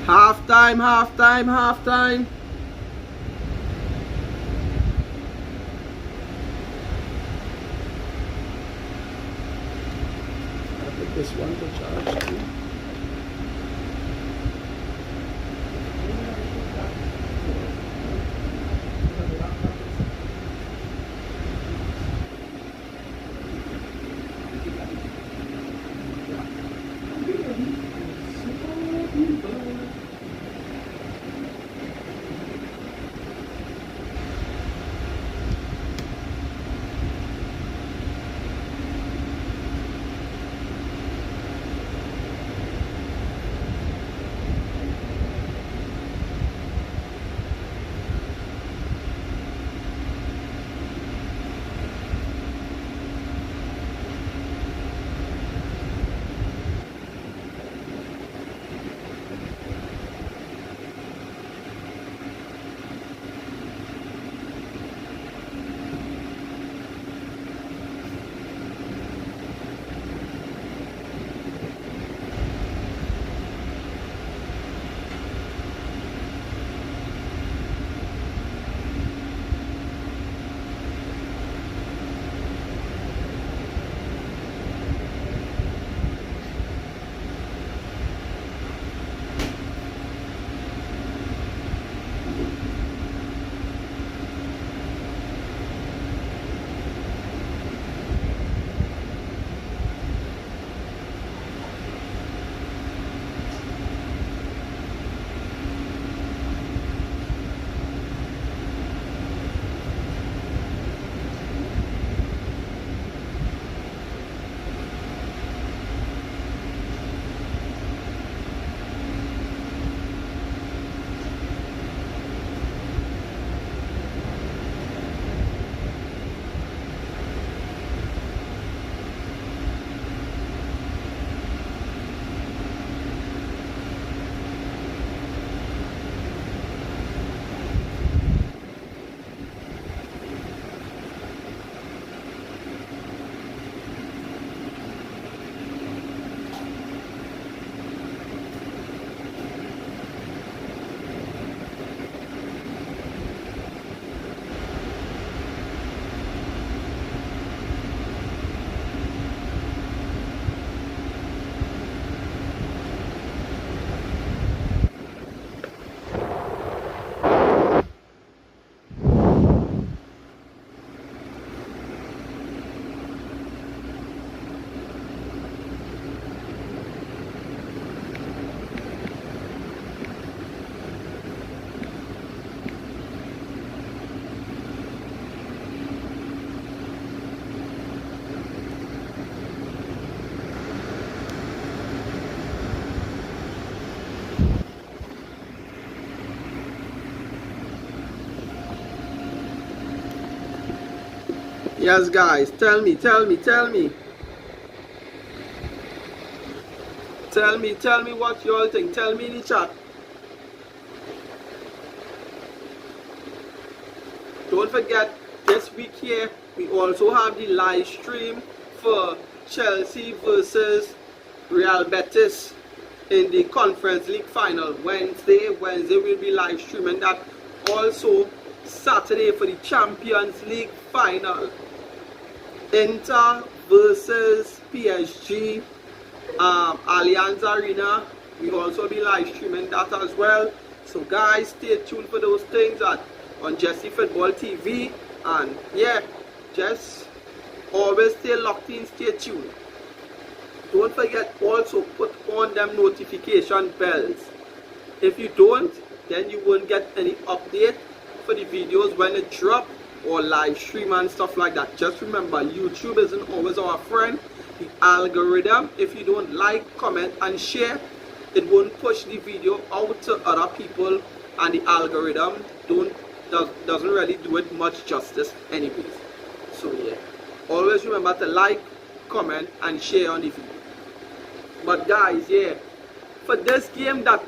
Speaker 1: Half time, half time, half time. I'll put this one to charge too. Yes, guys, tell me. Tell me what you all think. Tell me in the chat. Don't forget, this week here, we also have the live stream for Chelsea versus Real Betis in the Conference League final. Wednesday we'll be live streaming that. Also, Saturday for the Champions League final. Inter versus PSG, Allianz Arena. We also be live streaming that as well. So guys, stay tuned for those things on Jesse Football TV. And yeah, just always stay locked in, stay tuned. Don't forget also put on them notification bells. If you don't, then you won't get any update for the videos when it drop, or live stream and stuff like that. Just remember, YouTube isn't always our friend. The algorithm, if you don't like, comment and share, it won't push the video out to other people, and the algorithm doesn't really do it much justice anyways. So yeah, always remember to like, comment and share on the video. But guys, yeah, for this game, that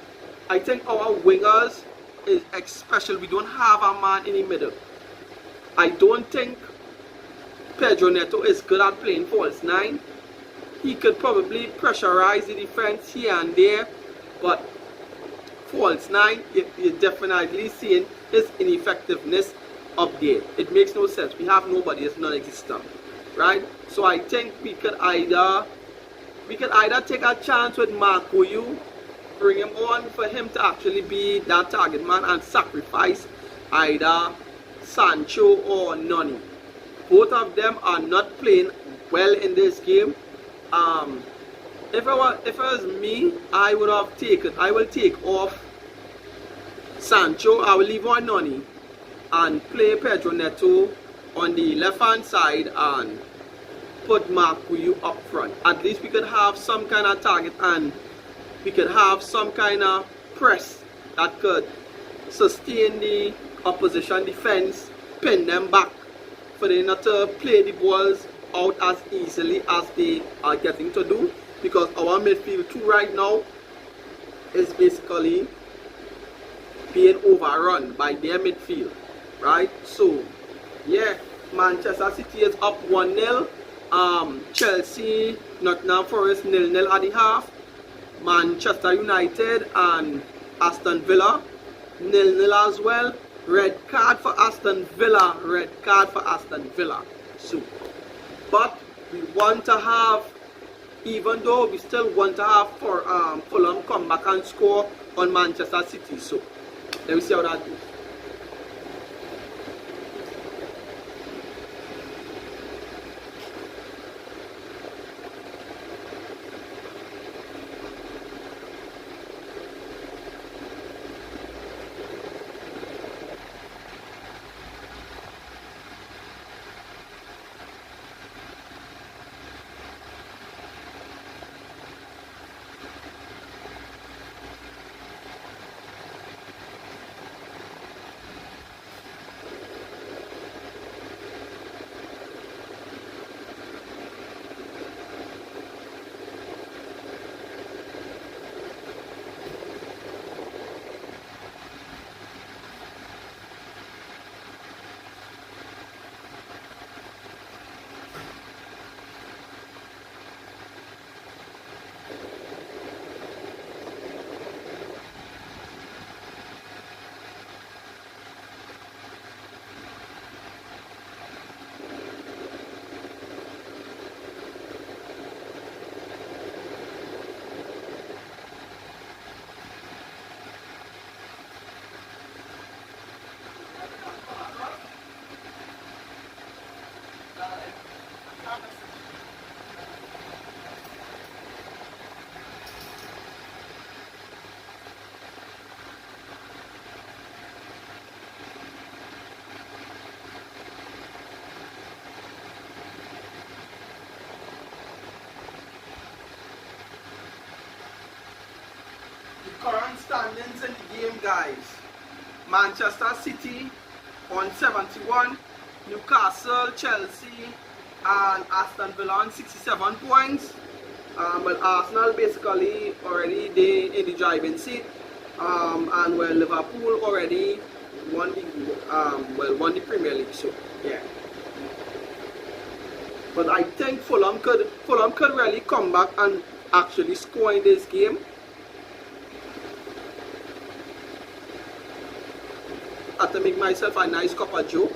Speaker 1: I think our wingers is special. We don't have a man in the middle. I don't think Pedro Neto is good at playing false 9. He could probably pressurize the defense here and there, but false nine, you're definitely seeing his ineffectiveness up there. It makes no sense. We have nobody, it's non-existent, right? So I think we could either take a chance with Makuyu, bring him on for him to actually be that target man, and sacrifice either Sancho or Noni. Both of them are not playing well in this game. If it was me, I will take off Sancho. I will leave on Noni and play Pedro Neto on the left hand side and put Makuyu up front. At least we could have some kind of target and we could have some kind of press that could sustain the opposition defense, pin them back for them not to play the balls out as easily as they are getting to do, because our midfield too right now is basically being overrun by their midfield, right? So yeah, Manchester City is up 1-0. Chelsea, Nottingham Forest 0-0 at the half. Manchester United and Aston Villa 0-0 as well. Red card for Aston Villa. Red card for Aston Villa. So, but we want to have, even though we still want to have for Fulham come back and score on Manchester City. So let me see how that goes. Current standings in the game, guys. Manchester City on 71, Newcastle, Chelsea and Aston Villa on 67 points. Well, Arsenal basically already they in the driving seat, and well, Liverpool already won the Premier League. So yeah, but I think Fulham could really come back and actually score in this game. I have to make myself a nice cup of joe.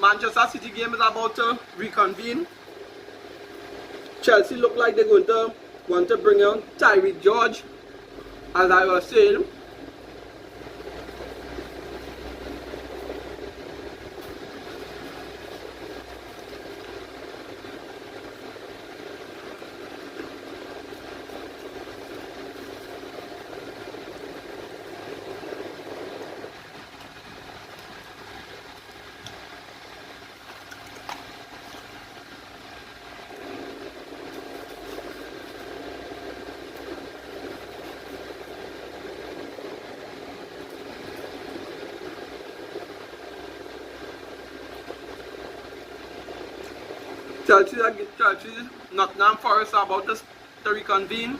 Speaker 1: Manchester City game is about to reconvene. Chelsea look like they're going to want to bring on Tyreek George, as I was saying. Chelsea, Nottingham Forest are about to reconvene.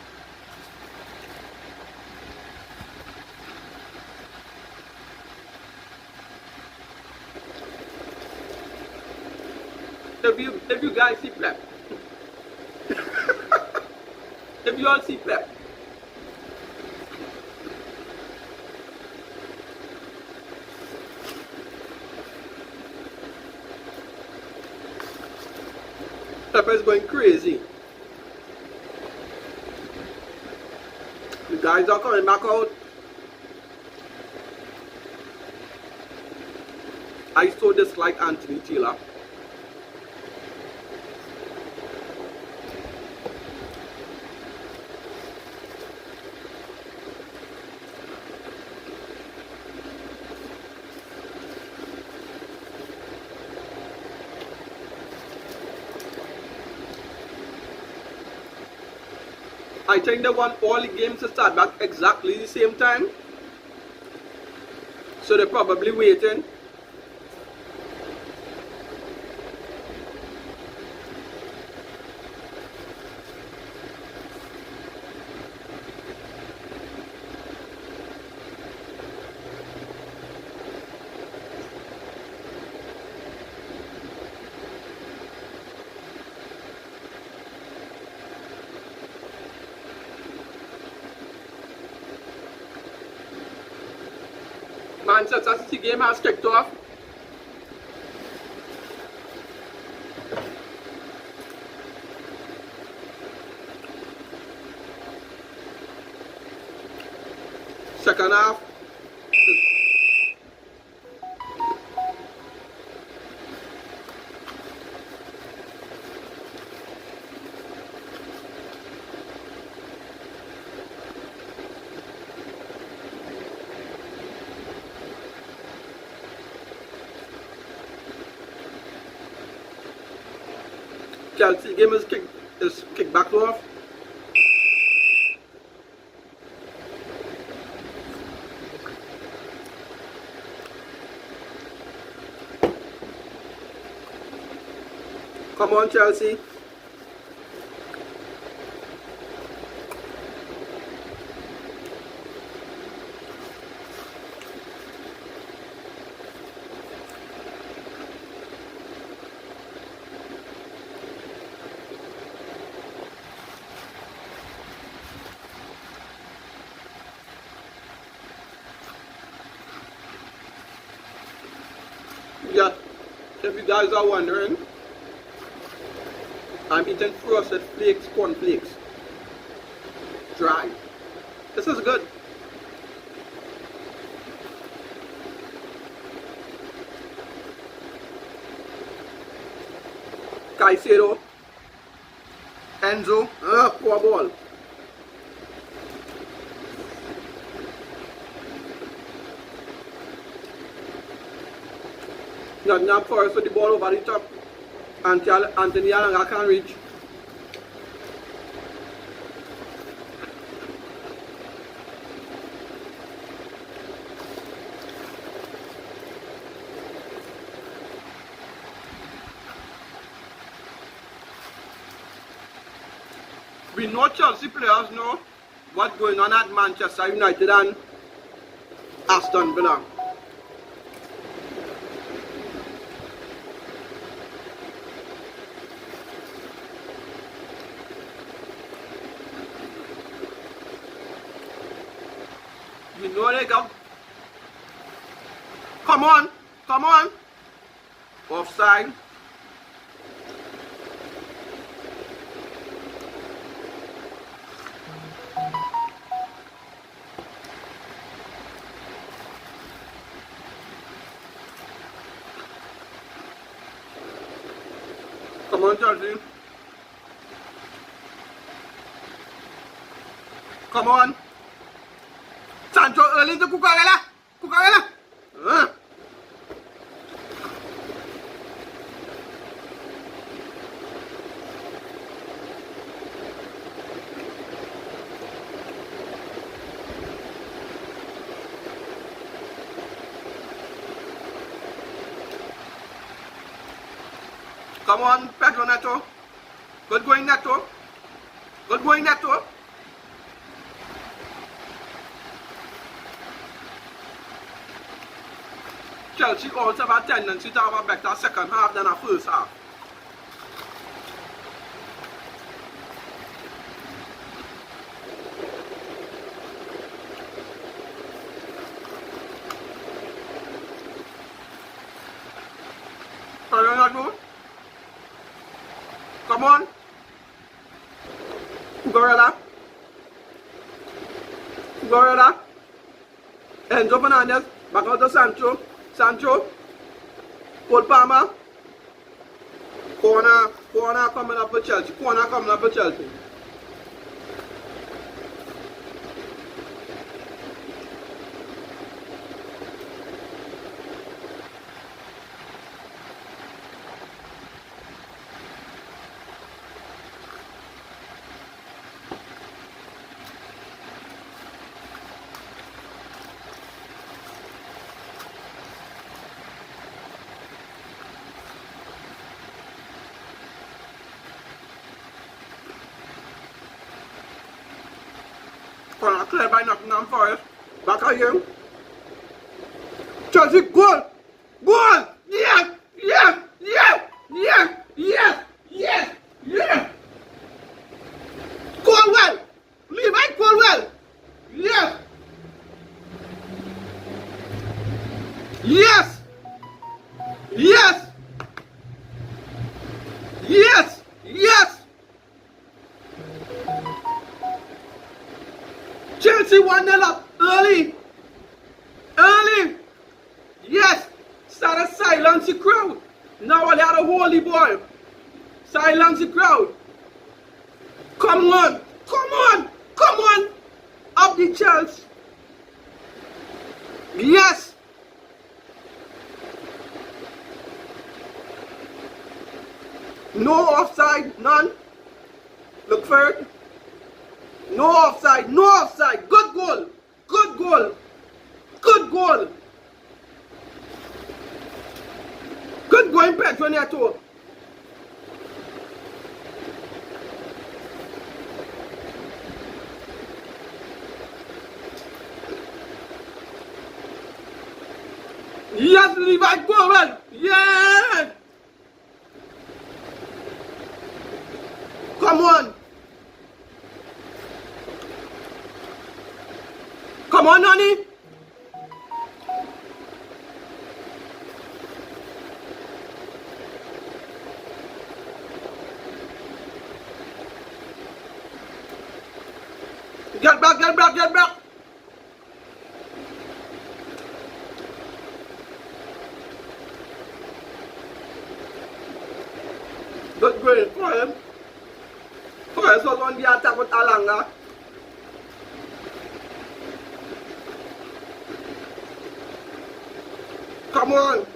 Speaker 1: If you guys see Pep, if you all see Pep, Pep is going crazy. The guys are coming back out. I so dislike Anthony Taylor. I think they want all the games to start back exactly the same time. So they're probably waiting. Manchester City game has kicked off. Second half. Chelsea game is kicked back off. Come on, Chelsea. Yeah, if you guys are wondering, I'm eating frosted flakes, corn flakes. Dry. This is good. Caicedo. Enzo. Poor ball. Nottingham Forest with the ball over the top. Anthony Alanga can't reach. We know Chelsea players know what's going on at Manchester United and Aston Villa. You know they go. Come on, come on. Offside. Come on, Chelsea. Come on. Sancho early to Cucurella. Cucurella. Come on, Pedro Neto. Good going, Neto. Good going, Neto. Chelsea also have a tendency to have a better second half than a first half. Pedro Neto. Come on. Cucurella. Cucurella. Enzo Fernandez. Back out to Sancho. Sancho. Cole Palmer. Corner coming up for Chelsea. Corner coming up for Chelsea. Corner cleared by Nottingham Forest. Back again. Chelsea goal! Goal! Yes! Yes! Yes! Yes! Yes! Yes! Yes! Colwell! Levi Colwell! Yes! Yes! Yes! Yes! Yes! Chelsea 1-0 up early. Early. Yes. Started silence the crowd. Now they had a holy boy. Silence the crowd. Come on. Come on. Come on. Up the Chelsea. Yes. No offside. None. Look for it. No offside, no offside. Good goal. Good goal. Good goal. Good going, Pedro Neto. Yes, Levi Colwell. Yes. Come on. Come on, Nani. Get back, get back, get back. Good going for him. Forest was on the attack with Alanga. Come on.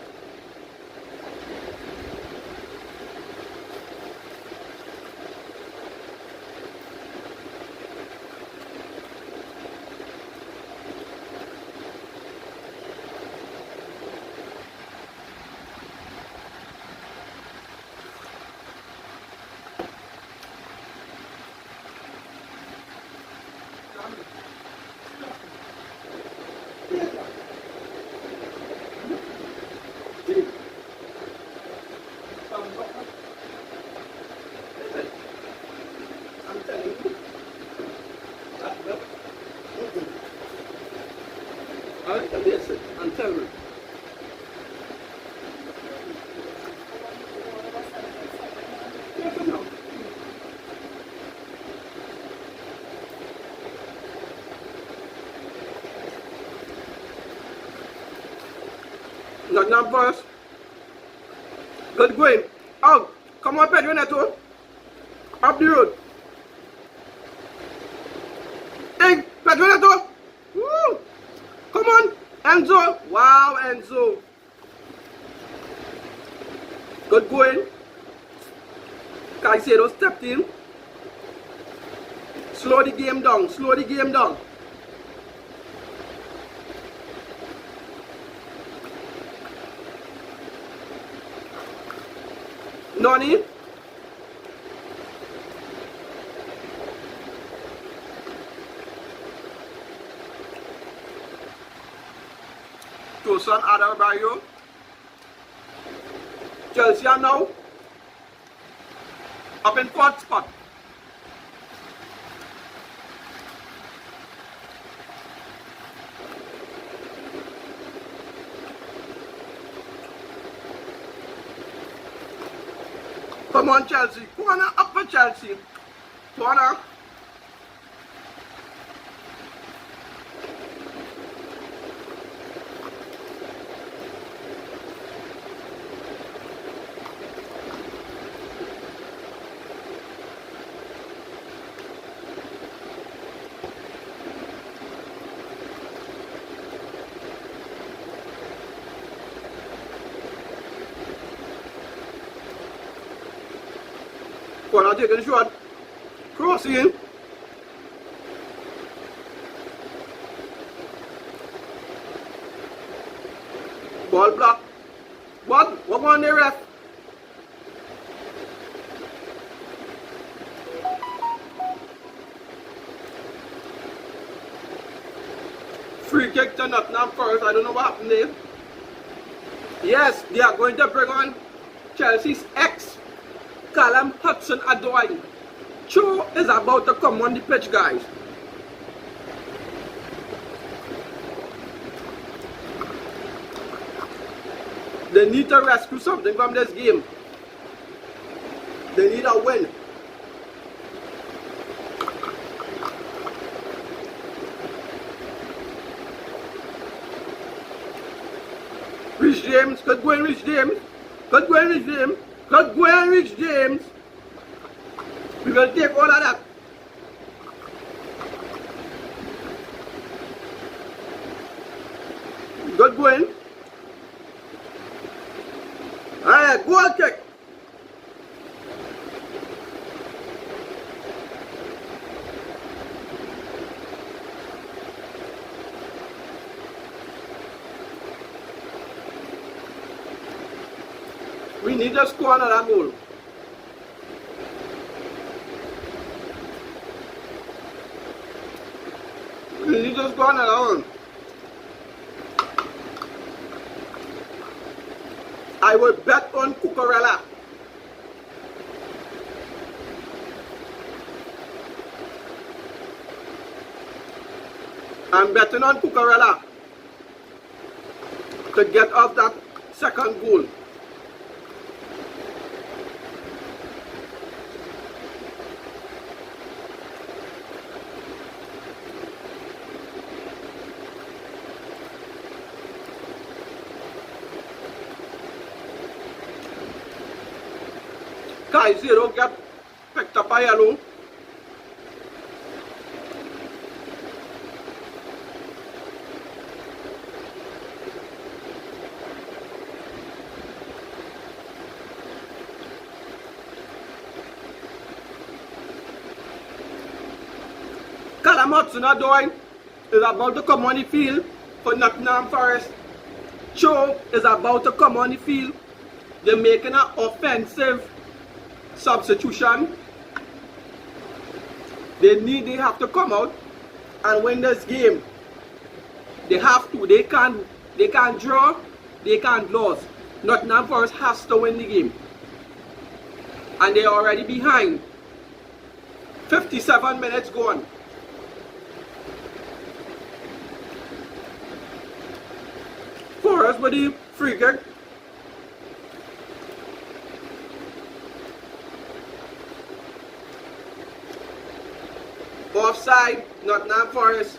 Speaker 1: Listen, I'm telling you. Nottingham Forest. Good going. Out. Come on, Pedro Neto. Up the road. Hey, Pedro Neto. Woo. Come on, Enzo. Wow, Enzo. Good going. Caicedo stepped in. Slow the game down. Slow the game down. Noni. Tosan Adarbayo. Chelsea are now up in fourth spot. Come on, Chelsea. Corner up for Chelsea. Corner. Corner taking shot. Crossing. Ball block. What on the ref? Free kick to Nottingham Forest. I don't know what happened there. Yes, they are going to bring on Chelsea's ex, Callum Hudson-Odoi. Cho is about to come on the pitch, guys. They need to rescue something from this game. They need a win. Rich James, good going, Rich James. Good going, Rich James. Good going, Rich James. We will take all of that. Good going. Alright, goal kick. We need to score another goal. We need to score another one. I will bet on Cucurella. I'm betting on Cucurella to get off that second goal. Caicedo get picked up by yellow. Callum Hudson-Odoi is about to come on the field for Nottingham Forest. Cho is about to come on the field. They're making an offensive substitution. They have to come out and win this game. They have to. They can't draw. They can't lose. Nottingham Forest has to win the game. And they're already behind. 57 minutes gone. Forest with the free kick. Offside, Nottingham Forest.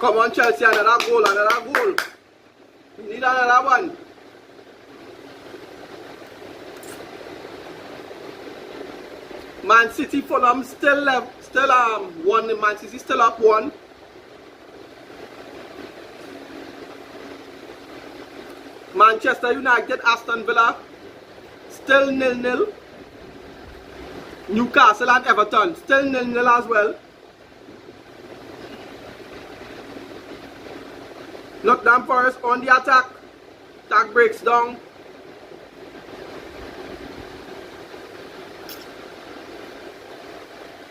Speaker 1: Come on, Chelsea, another goal, another goal. We need another one. Man City, Fulham still one. Man City still up 1. Manchester United, Aston Villa still 0-0. Newcastle and Everton still 0-0 as well. Nottingham Forest on the attack. Attack breaks down.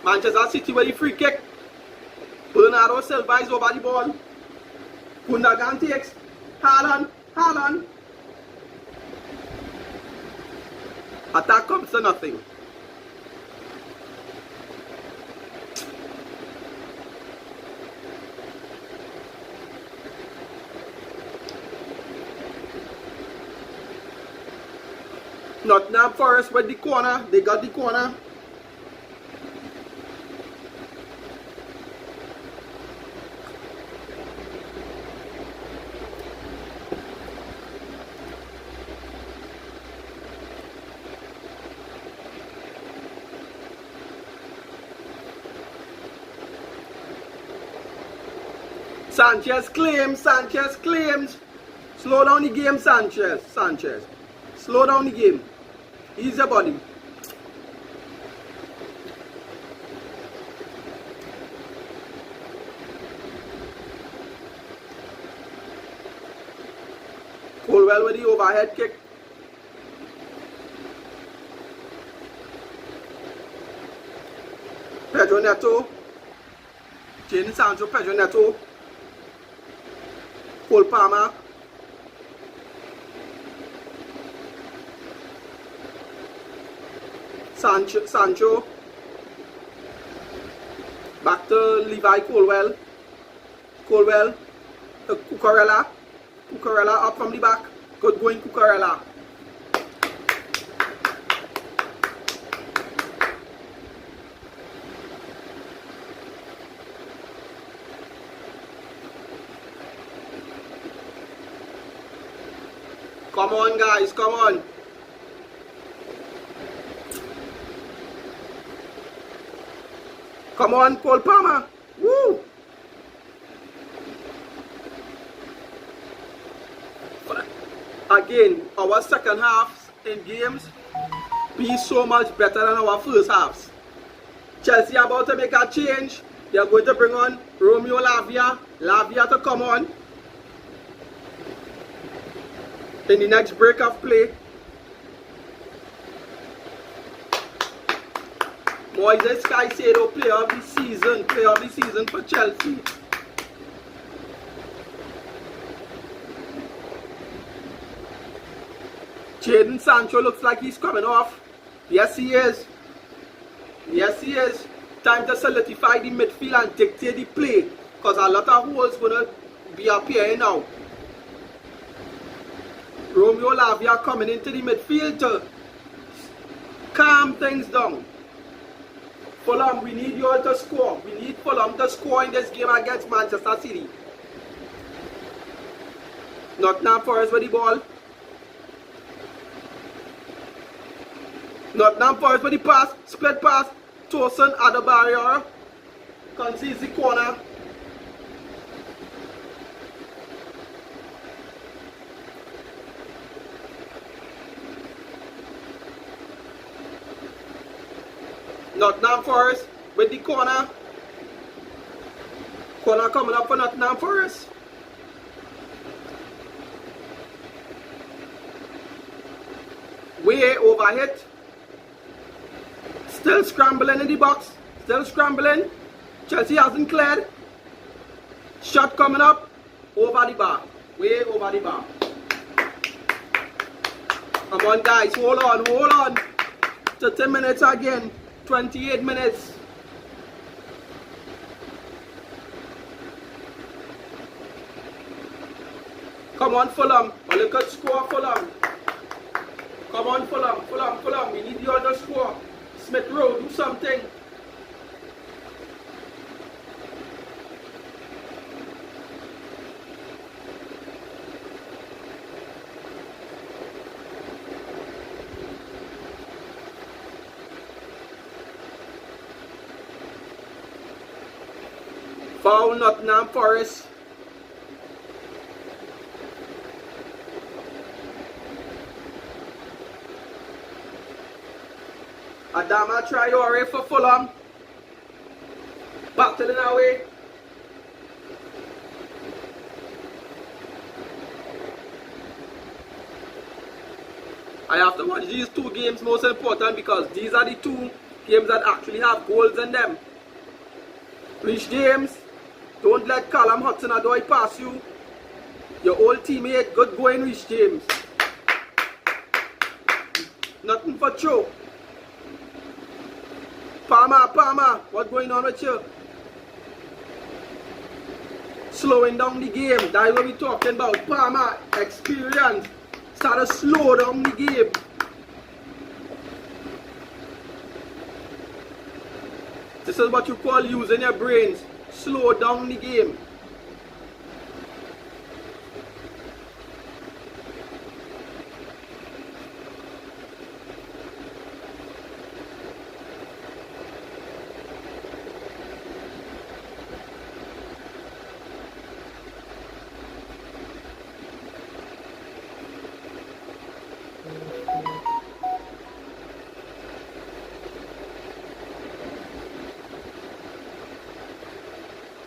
Speaker 1: Manchester City with the free kick. Bernardo Silva is over the ball. Gundogan takes. Haaland. Attack comes to nothing. Nottingham Forest with the corner. They got the corner. Sanchez claims. Slow down the game, Sanchez. Slow down the game. Ease your body. Colwell with the overhead kick. Pedro Neto. Jadon Sancho, Pedro Neto. Cole Palmer. Sancho. Back to Levi Colwell. Cucurella up from the back. Good going, Cucurella. Come on, guys, come on. Come on, Cole Palmer. Woo! Again, our second halves in games be so much better than our first halves. Chelsea are about to make a change. They are going to bring on Romeo Lavia to come on in the next break of play. Moises Caicedo, player of the season for Chelsea. Jadon Sancho looks like he's coming off. Yes, he is. Time to solidify the midfield and dictate the play, because a lot of holes going to be appearing now. Romeo Lavia coming into the midfield to calm things down. Fulham, we need you all to score. We need Fulham to score in this game against Manchester City. Nottingham Forest with the ball. Nottingham Forest with the pass. Split pass. Tosin Adebayor concedes the corner. Nottingham Forest with the corner. Corner coming up for Nottingham Forest. Way overhit. Still scrambling in the box. Still scrambling. Chelsea hasn't cleared. Shot coming up. Over the bar. Way over the bar. Come on, guys. Hold on. 30 minutes again. 28 minutes. Come on, Fulham. A little score, Fulham. Come on, Fulham. We need the other score. Smith Rowe, do something. Foul Nottingham Forest. Adama Traore for Fulham. Battling away. I have to watch these two games most important because these are the two games that actually have goals in them. Reece James, don't let Callum Hudson-Odoi pass you. Your old teammate, good going, Reece James. Nothing for Cho. Palmer, what's going on with you? Slowing down the game, that's what we're talking about. Palmer, experience. Start to slow down the game. This is what you call using your brains. Slow down the game.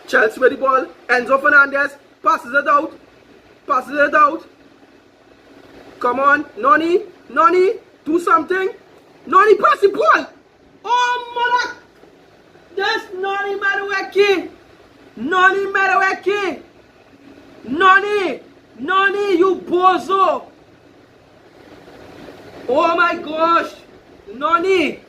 Speaker 1: Chelsea with the ball. Enzo Fernandez passes it out. Come on, Noni, do something. Noni, pass the ball. Oh, mother. That's Noni Madueke. Noni, you bozo. Oh my gosh. Noni.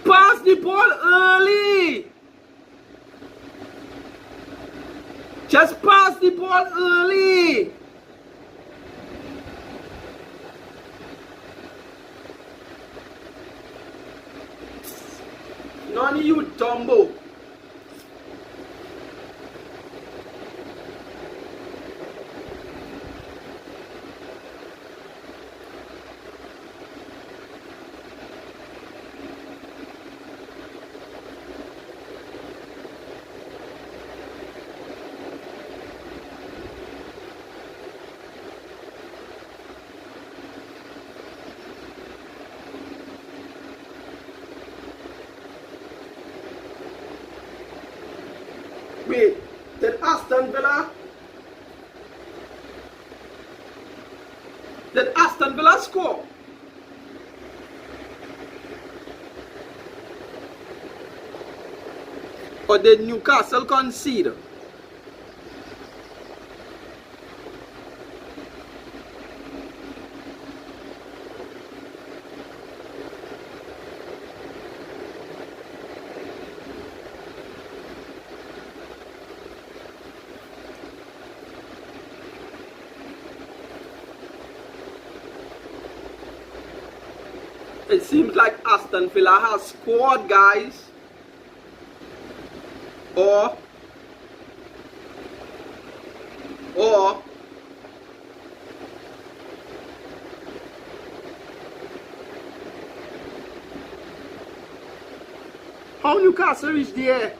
Speaker 1: Pass the ball early. Just pass the ball early. None you dumbo. Wait, did Aston Villa score? Or did Newcastle concede? It seems like Aston Villa has scored, guys. Or how Newcastle reached there?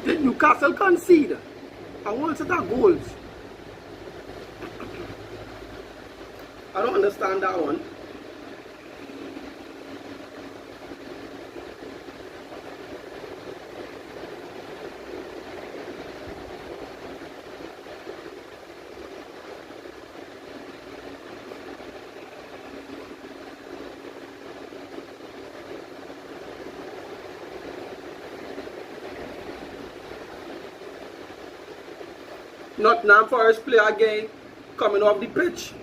Speaker 1: Did Newcastle concede? I want to that goals. I don't understand that one. Nottingham Forest player again coming off the pitch.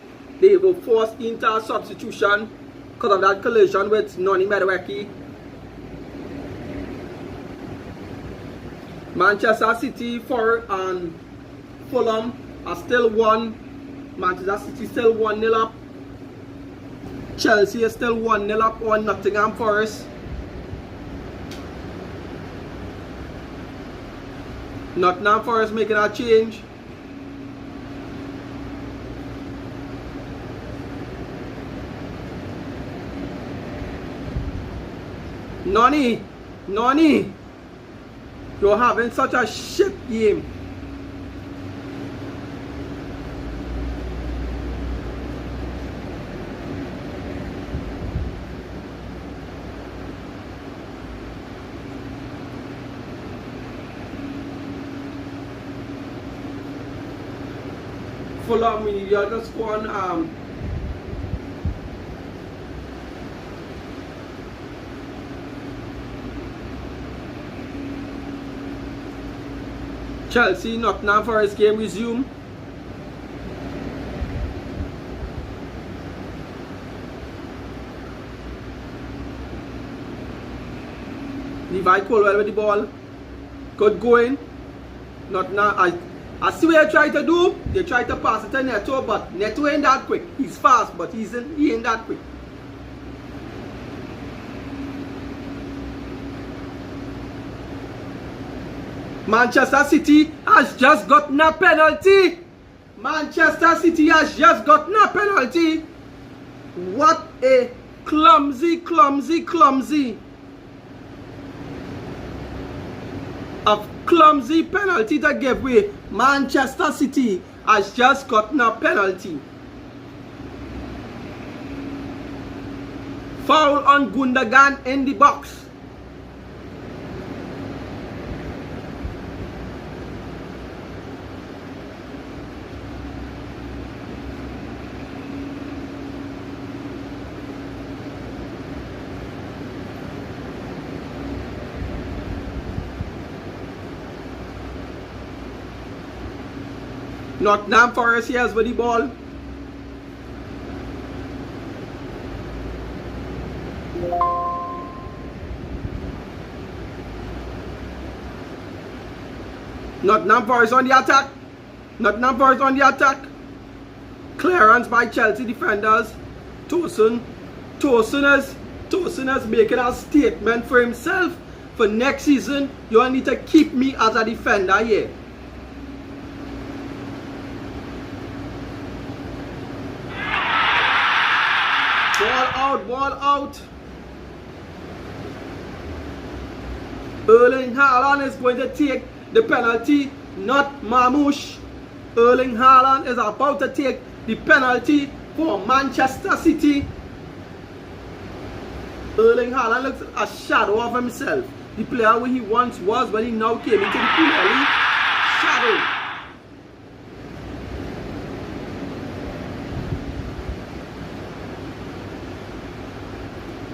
Speaker 1: They were forced into a substitution because of that collision with Noni Madueke. Manchester City and Fulham are still 1. Manchester City still 1-0 up. Chelsea is still 1-0 up on Nottingham Forest. Nottingham Forest making a change. Noni, you're having such a shit game. Fulham, we need to score on Chelsea, Nottingham Forest game resume. Levi Colwell with the ball. Good going. Nottingham. I see what they try to do. They try to pass it to Neto, but Neto ain't that quick. He's fast, but he ain't that quick. Manchester City has just gotten a penalty. Manchester City has just gotten a penalty. What a clumsy penalty to give away. Manchester City has just gotten a penalty. Foul on Gundogan in the box. Nottingham Forest here with the ball. Nottingham Forest on the attack. Nottingham Forest on the attack. Clearance by Chelsea defenders. Tosun is making a statement for himself. For next season, you need to keep me as a defender here. Ball out. Erling Haaland is going to take the penalty, not Marmoush. Erling Haaland is about to take the penalty for Manchester City. Erling Haaland looks a shadow of himself. The player who he once was when he now came into the Premier League. Shadow.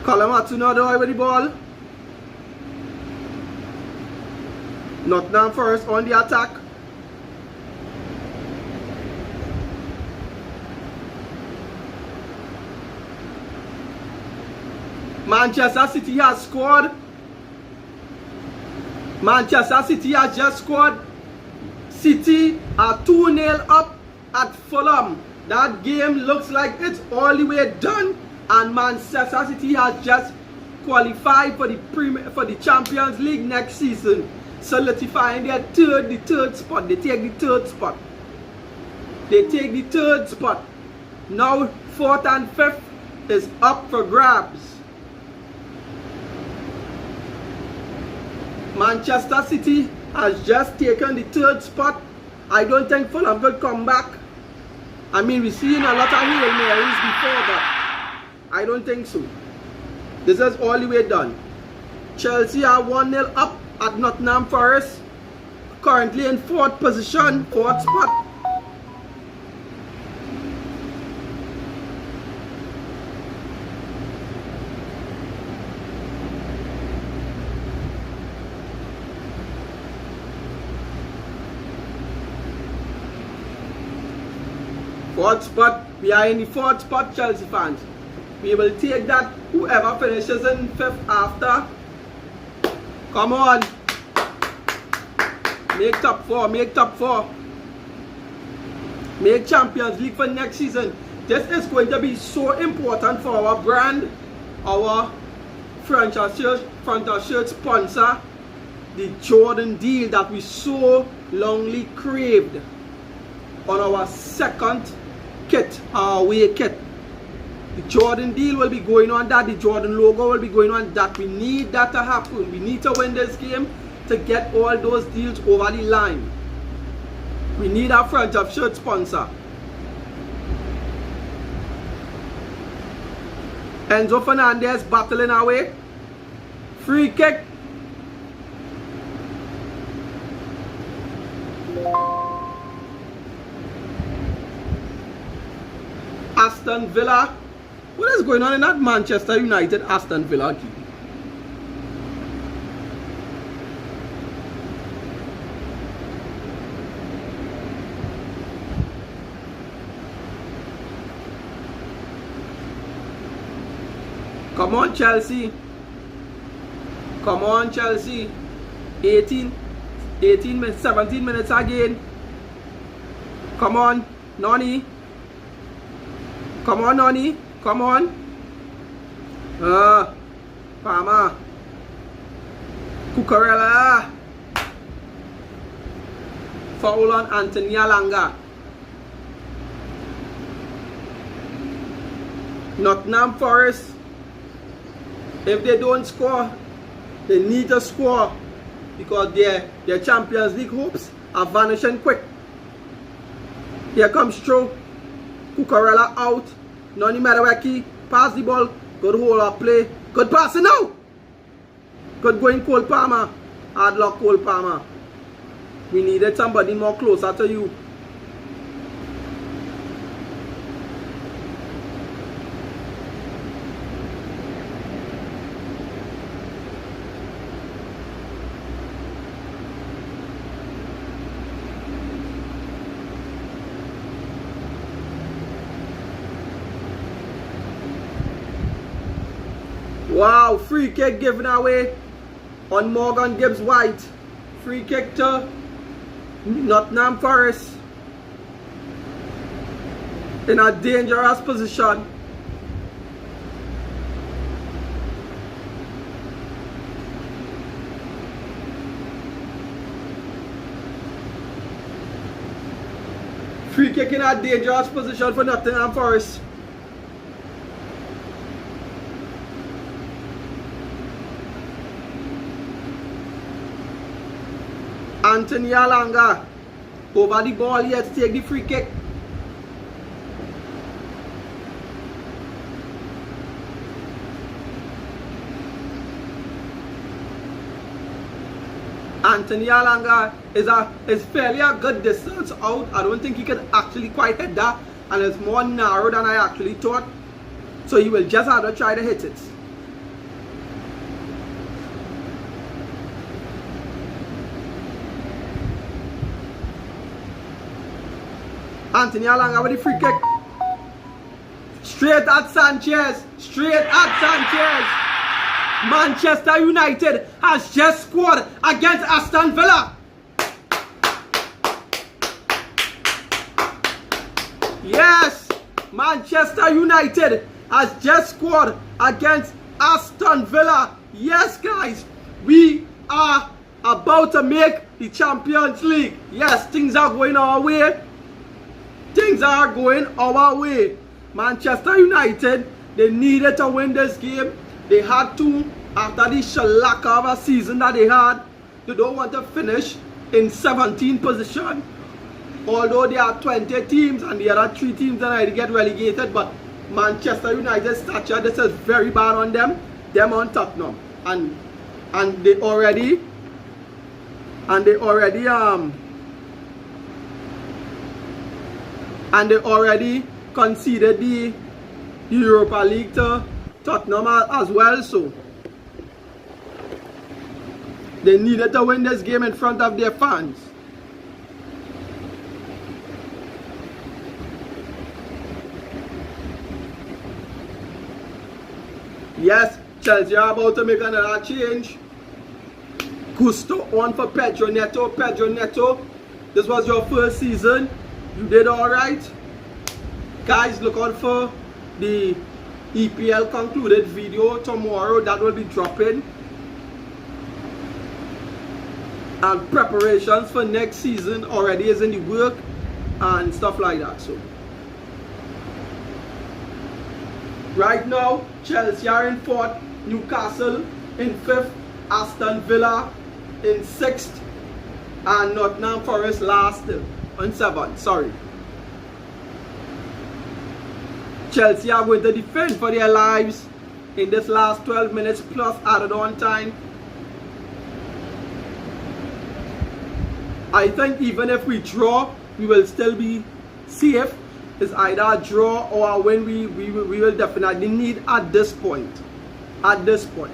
Speaker 1: Callum Hudson-Odoi with the ball. Nottingham Forest on the attack. Manchester City has scored. Manchester City has just scored. City are 2-0 up at Fulham. That game looks like it's all the way done. And Manchester City has just qualified for the Champions League next season, solidifying their third spot. They take the third spot. Now 4th and 5th is up for grabs. Manchester City has just taken the 3rd spot. I don't think Fulham could come back. I mean, we've seen a lot of Hail Marys before, but I don't think so. This is all the way done. Chelsea are 1-0 up at Nottingham Forest. Currently in 4th position, 4th spot. We are in the 4th spot, Chelsea fans. We will take that. Whoever finishes in 5th after. Come on. Make top 4. Make top 4. Make Champions League for next season. This is going to be so important for our brand, our franchise shirt sponsor, the Jordan deal that we so longly craved on our 2nd kit, our away kit. The Jordan deal will be going on that. The Jordan logo will be going on that. We need that to happen. We need to win this game to get all those deals over the line. We need our front of shirt sponsor. Enzo Fernandez battling away. Free kick. Aston Villa. What is going on in that Manchester United Aston Villa game? Come on, Chelsea. Come on, Chelsea. 18 minutes, 17 minutes again. Come on, Noni. Come on, Noni. Come on. Palmer. Cucurella. Foul on Anthony Alanga. Nottingham Forest. If they don't score, they need to score because their Champions League hopes are vanishing quick. Here comes Stroh. Cucurella out. Noni Madueke. Pass the ball. Good hold up play. Good passing now. Good going Cole Palmer. Hard luck Cole Palmer. We needed somebody more closer to you. Wow, free kick given away on Morgan Gibbs White. Free kick to Nottingham Forest in a dangerous position. Free kick in a dangerous position for Nottingham Forest. Anthony Alanga over the ball here to take the free kick. Anthony Alanga is fairly a good distance out. I don't think he can actually quite hit that, and it's more narrow than I actually thought. So he will just have to try to hit it. Anthony Alanga with the free kick. Straight at Sanchez. Straight at Sanchez. Manchester United has just scored against Aston Villa. Yes, Manchester United has just scored against Aston Villa. Yes, guys, we are about to make the Champions League. Yes, things are going our way. Things are going our way. Manchester United, they needed to win this game. They had to, after the shellac of a season that they had. They don't want to finish in 17th position. Although there are 20 teams and the other 3 teams that might get relegated, but Manchester United's stature, this is very bad on them. Them on Tottenham. And they already conceded the Europa League to Tottenham as well, so they needed to win this game in front of their fans. Yes, Chelsea are about to make another change. Gusto on for Pedro Neto. Pedro Neto, this was your first season. You did alright. Guys, look out for the EPL concluded video tomorrow. That will be dropping. And preparations for next season already is in the work and stuff like that. So Right now, Chelsea are in 4th, Newcastle in 5th, Aston Villa in 6th, and Nottingham Forest last on 7th. Sorry. Chelsea are going to defend for their lives in this last 12 minutes plus added on time. I think even if we draw, we will still be safe. It's either a draw or a win we will definitely need at this point. At this point.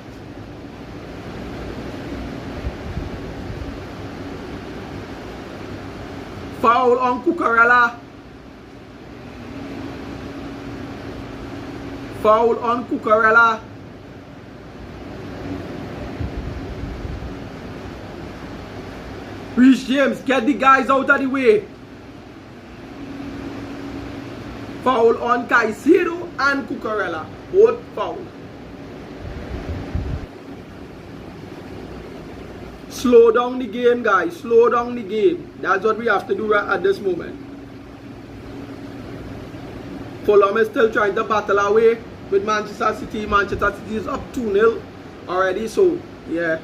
Speaker 1: Foul on Cucurella. Foul on Cucurella. Reece James, get the guys out of the way. Foul on Caicedo and Cucurella. Both foul. Slow down the game, guys. Slow down the game. That's what we have to do right at this moment. Fulham is still trying to battle away with Manchester City. Manchester City is up 2-0 already, so yeah.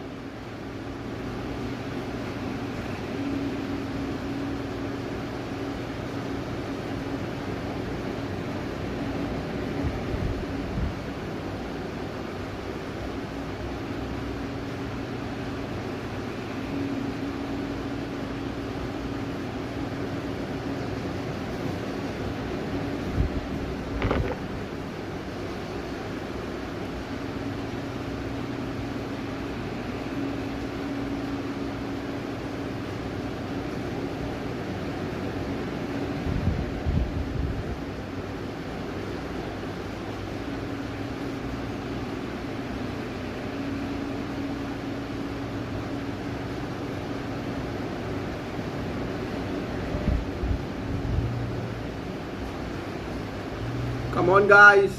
Speaker 1: Come on, guys.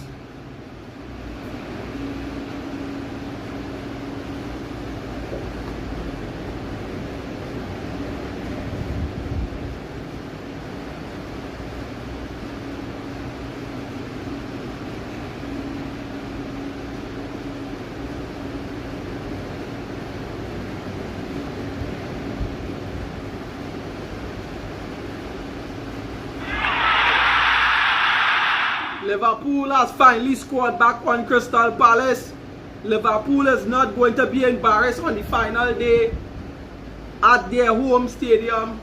Speaker 1: Liverpool has finally scored back on Crystal Palace. Liverpool is not going to be embarrassed on the final day at their home stadium.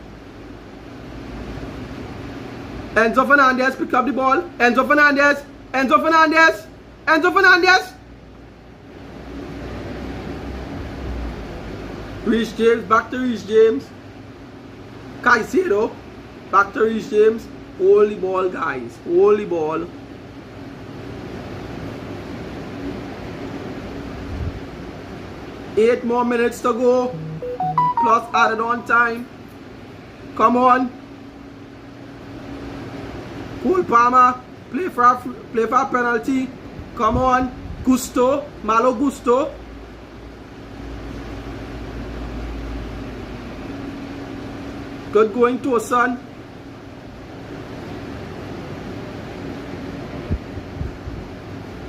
Speaker 1: Enzo Fernandez picked up the ball. Enzo Fernandez. Enzo Fernandez. Enzo Fernandez. Reece James. Back to Reece James. Caicedo. Back to Reece James. Hold the ball, guys. Hold the ball. Eight more minutes to go. Plus added on time. Come on. Cole Palmer. Play for a penalty. Come on. Gusto. Malo Gusto. Good going to son.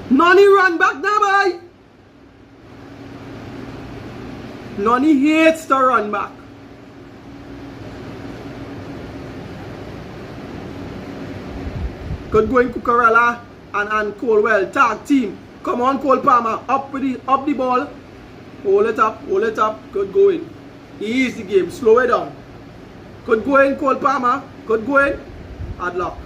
Speaker 1: Noni run back now, boy. Noni hates to run back. Good going Cucurella and Colwell. Tag team. Come on, Cole Palmer. Up the ball. Hold it up. Hold it up. Good going. Easy game. Slow it down. Good going, Cole Palmer. Good going. Hard luck.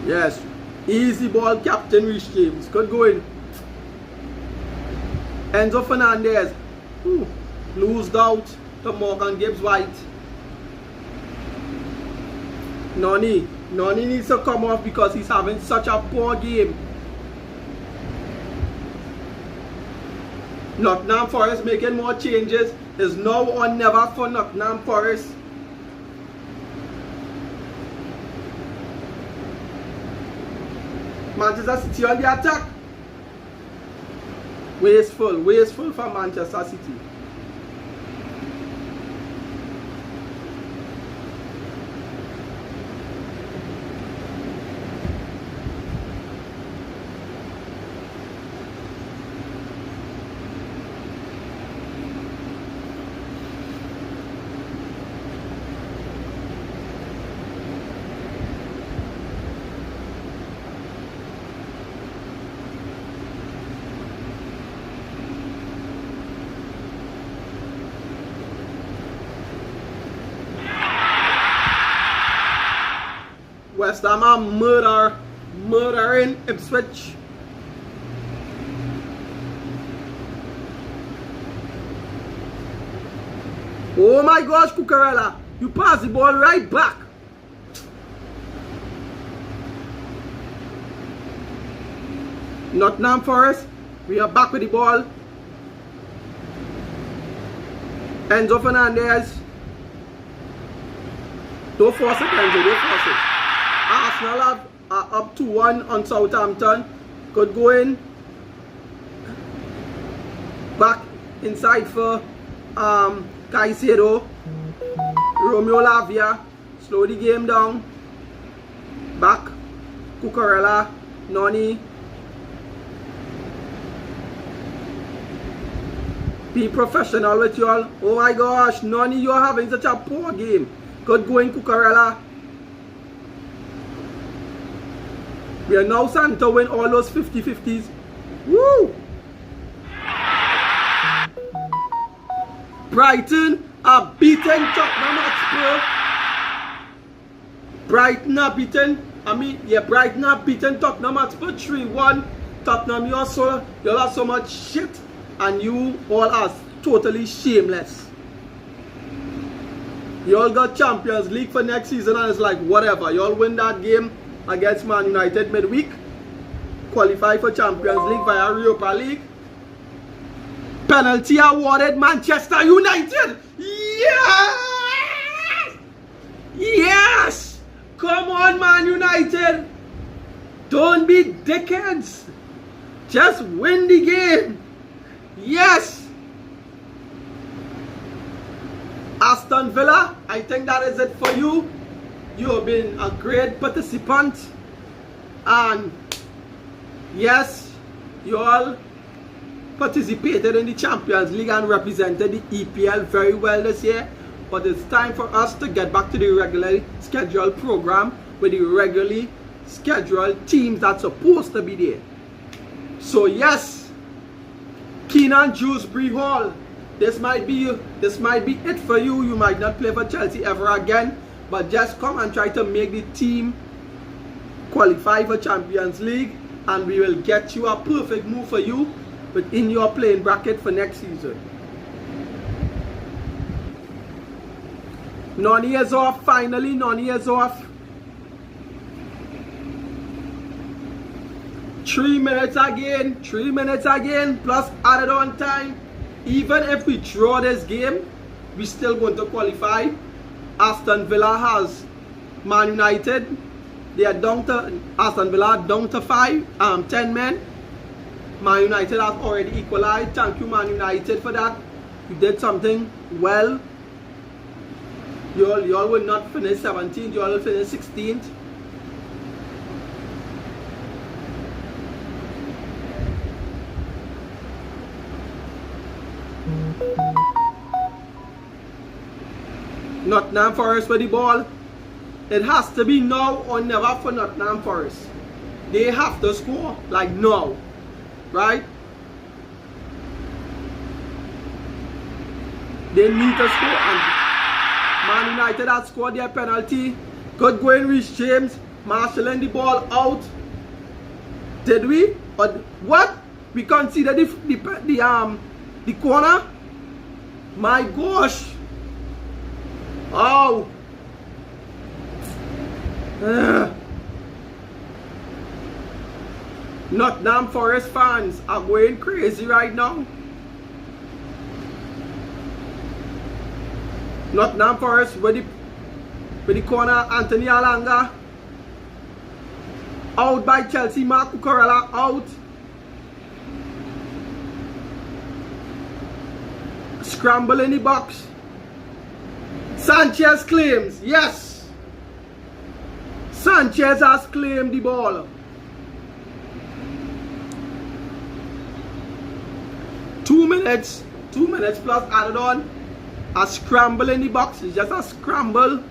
Speaker 1: Yes. Easy ball, Captain Reece James. Good going. Enzo Fernandez. Loosed out to Morgan Gibbs White. Noni needs to come off because he's having such a poor game. Nottingham Forest making more changes. Is now or never for Nottingham Forest. Manchester City on the attack. Wasteful for Manchester City. West Ham are murdering Ipswich. Oh my gosh, Cucurella, you pass the ball right back. Nottingham Forest, we are back with the ball. Enzo Fernandez. Don't force it, Enzo, don't force it. Arsenal are up 2-1 on Southampton. Good going. Back inside for Caicedo. Romeo Lavia. Slow the game down. Back. Cucurella. Noni. Be professional with y'all. Oh my gosh, Noni, you're having such a poor game. Good going, Cucurella. We are now starting to win all those 50-50s. Woo! Brighton are beating Tottenham Hotspur. Brighton are beating Tottenham Hotspur 3-1. Tottenham, you are so much shit. And you all are totally shameless. You all got Champions League for next season and it's like whatever. You all win that game against Man United midweek. Qualify for Champions League via Europa League. Penalty awarded Manchester United. Yes! Yes! Come on, Man United. Don't be dickheads. Just win the game. Yes! Aston Villa, I think that is it for you. You have been a great participant. And yes, you all participated in the Champions League and represented the EPL very well this year. But it's time for us to get back to the regularly scheduled program with the regularly scheduled teams that's supposed to be there. So yes, Keenan Dewsbury Hall, this might be it for you. You might not play for Chelsea ever again, but just come and try to make the team qualify for Champions League, and we will get you a perfect move for you within your playing bracket for next season. Noni is off. Finally, Noni is off. 3 minutes again, 3 minutes again, plus added on time. Even if we draw this game, we still going to qualify. Aston Villa has Man United. They are down to, Aston Villa down to 10 men. Man United has already equalized. Thank you, Man United, for that. You did something well. You all will not finish 17th, you all will finish 16th. Nottingham Forest with the ball. It has to be now or never for Nottingham Forest. They have to score like now, right? They need to score, and Man United has scored their penalty. Good going, Reece James, marshalling the ball out. Did we? Or what? We conceded the corner. My gosh. Oh. Nottingham Forest fans are going crazy right now. Nottingham Forest with the corner, Anthony Alanga. Out by Chelsea, Marc Cucurella out. Scramble in the box. Sanchez claims, yes. Sanchez has claimed the ball. 2 minutes plus added on. A scramble in the box. It's just a scramble.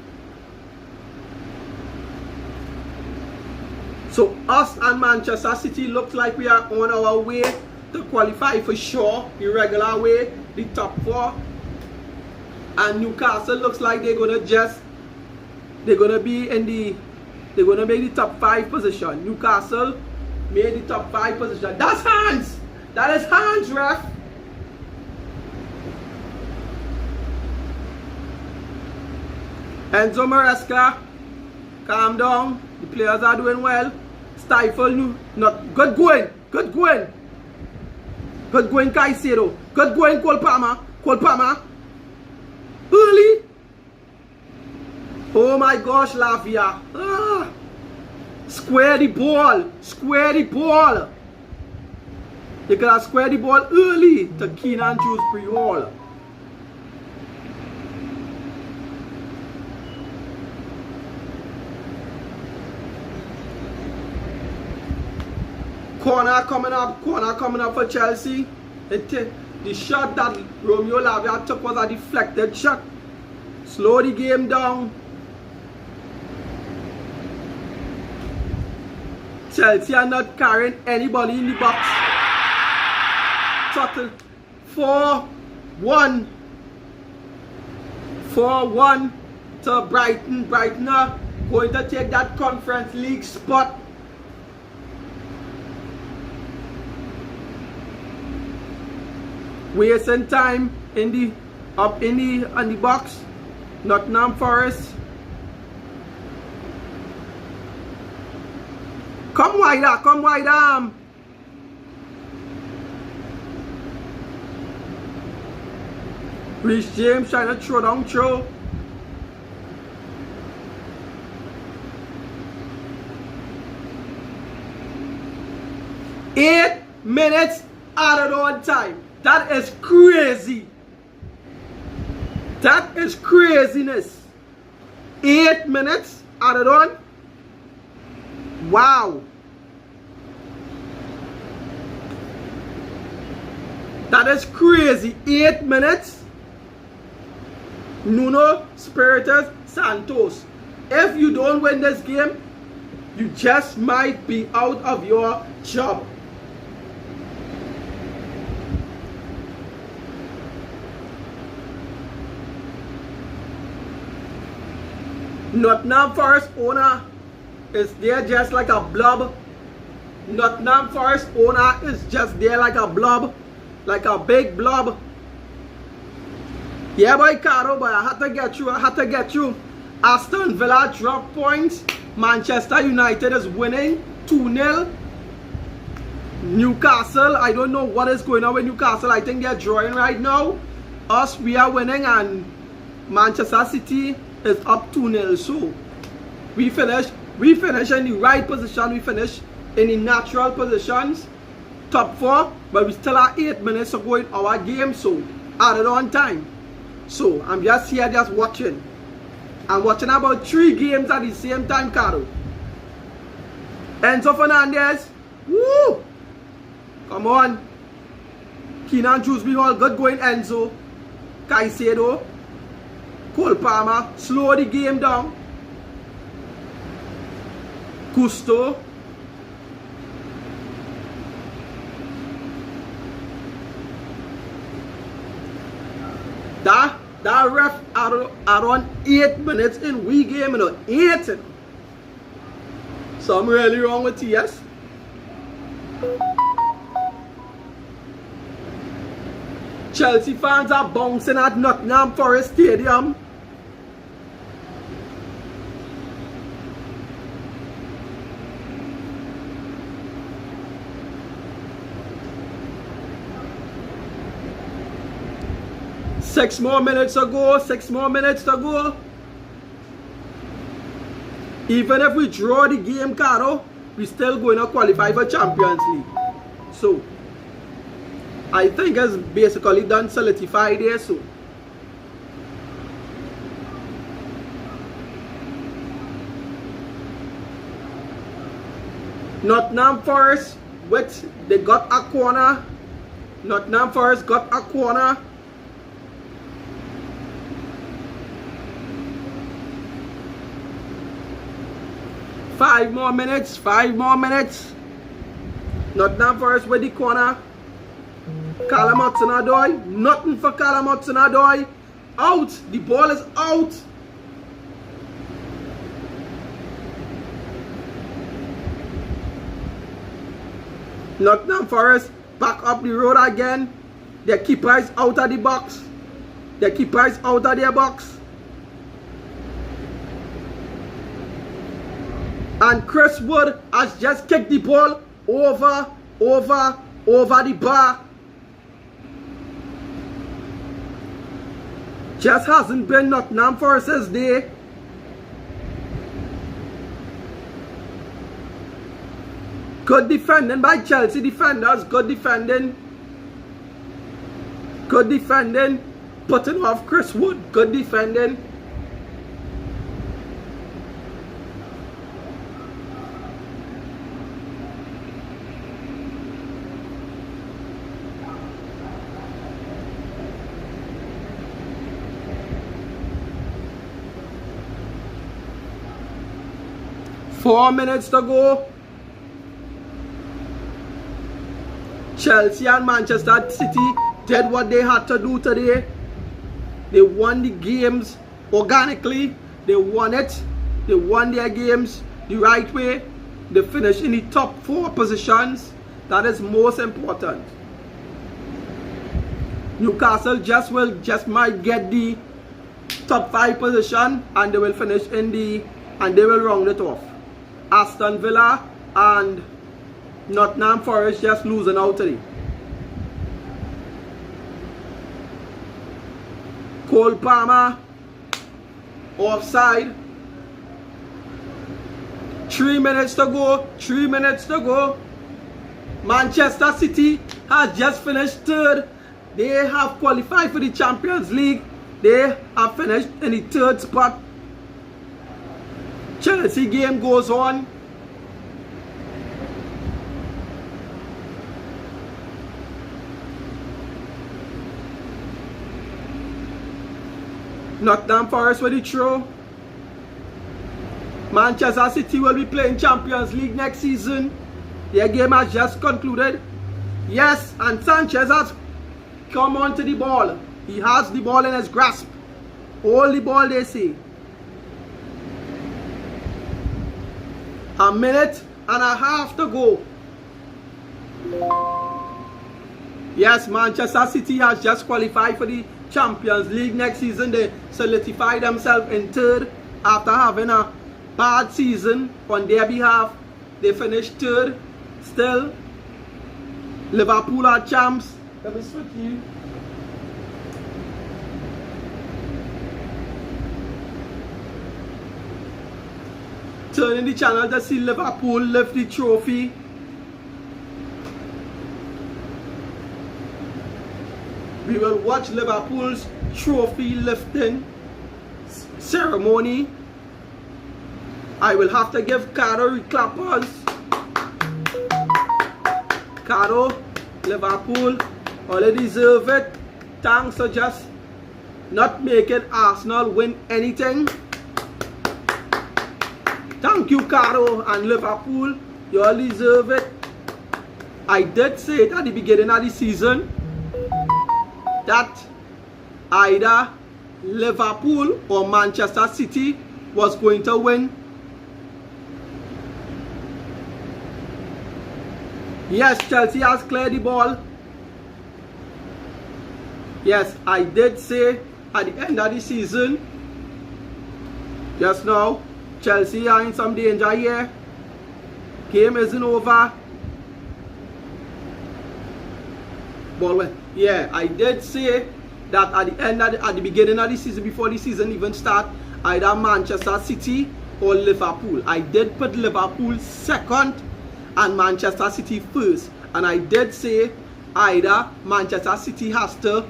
Speaker 1: So us and Manchester City looks like we are on our way to qualify for sure, the regular way, the top 4. And Newcastle looks like they're gonna be in the They're going to make the top 5 position. Newcastle made the top 5 position. That's hands! That is hands, ref! Enzo Maresca, calm down. The players are doing well. Stifle, not good going. Good going. Good going, Caicedo. Good going, Cole Palmer. Cole Palmer. Early. Oh my gosh, Lavia. Square the ball. Square the ball. You gotta square the ball early to Keenan Dewsbury-Hall. Corner coming up for Chelsea. The shot that Romeo Lavia took was a deflected shot. Slow the game down. Chelsea are not carrying anybody in the box. Total 4-1. 4-1 to Brighton. Brighton are going to take that Conference League spot. Wasting time on the box. Nottingham Forest. Come wider. Reece James trying to throw down throw. Eight minutes added on time. That is crazy. That is craziness. 8 minutes added on. Wow. That is crazy. 8 minutes. Nuno Espirito Santos. If you don't win this game, you just might be out of your job. Nottingham Forest owner is there just like a blob. Nottingham Forest owner is just there like a blob. Like a big blob. Yeah, boy, Caro, but I had to get you. Aston Villa drop points. Manchester United is winning 2-0. Newcastle, I don't know what is going on with Newcastle. I think they're drawing right now. Us, we are winning, and Manchester City is up 2-0. So we finish in the right position. We finish in the natural positions, top 4, but we still have 8 minutes to go in our game, so added on time. So I'm just here just watching. I'm watching about 3 games at the same time, Caro. Enzo Fernandez. Woo! Come on. Keenan Dewsbury-Hall, good going, Enzo. Caicedo. Cole Palmer, slow the game down. Gusto. That ref around 8 minutes in we game, 8. Something really wrong with TS. Chelsea fans are bouncing at Nottingham Forest Stadium. Six more minutes to go. Even if we draw the game, Caro, we still going to qualify for Champions League. So I think it's basically done, solidified there. So Nottingham Forest, they got a corner. Nottingham Forest got a corner. Five more minutes. Nottingham Forest with the corner. Callum Hudson-Odoi. Nothing for Callum Hudson-Odoi. Out. The ball is out. Nottingham Forest back up the road again. Their keeper is out of the box. Their keeper is out of their box. And Chris Wood has just kicked the ball over the bar. Just hasn't been Nottingham Forest's day. Good defending by Chelsea defenders. Good defending. Good defending. Putting off Chris Wood. Good defending. Four minutes to go. Chelsea and Manchester City did what they had to do today. They won the games organically. They won it. They won their games the right way. They finished in the top 4 positions. That is most important. Newcastle just might get the top 5 position, and they will finish in and they will round it off. Aston Villa and Nottingham Forest just losing out today. Cole Palmer offside. 3 minutes to go. 3 minutes to go. Manchester City has just finished 3rd. They have qualified for the Champions League. They have finished in the 3rd spot. Chelsea game goes on. Nottingham Forest with the throw. Manchester City will be playing Champions League next season. Their game has just concluded. Yes, and Sanchez has come onto the ball. He has the ball in his grasp. Hold the ball, they say. A minute and a half to go. Yes, Manchester City has just qualified for the Champions League next season. They solidify themselves in 3rd after having a bad season on their behalf. They finished 3rd. Still, Liverpool are champs. Let me switch you. Turning the channel to see Liverpool lift the trophy. We will watch Liverpool's trophy lifting ceremony. I will have to give Caro clappers. Caro, Liverpool, all they deserve it. Thanks for just not making Arsenal win anything. Thank you, Caro and Liverpool. You all deserve it. I did say it at the beginning of the season that either Liverpool or Manchester City was going to win. Yes, Chelsea has cleared the ball. Yes, I did say at the end of the season, just now, Chelsea are in some danger here. Game isn't over. Ball went. Yeah, I did say that at the end of at the beginning of the season, before the season even start, either Manchester City or Liverpool. I did put Liverpool second and Manchester City first. And I did say either Manchester City has to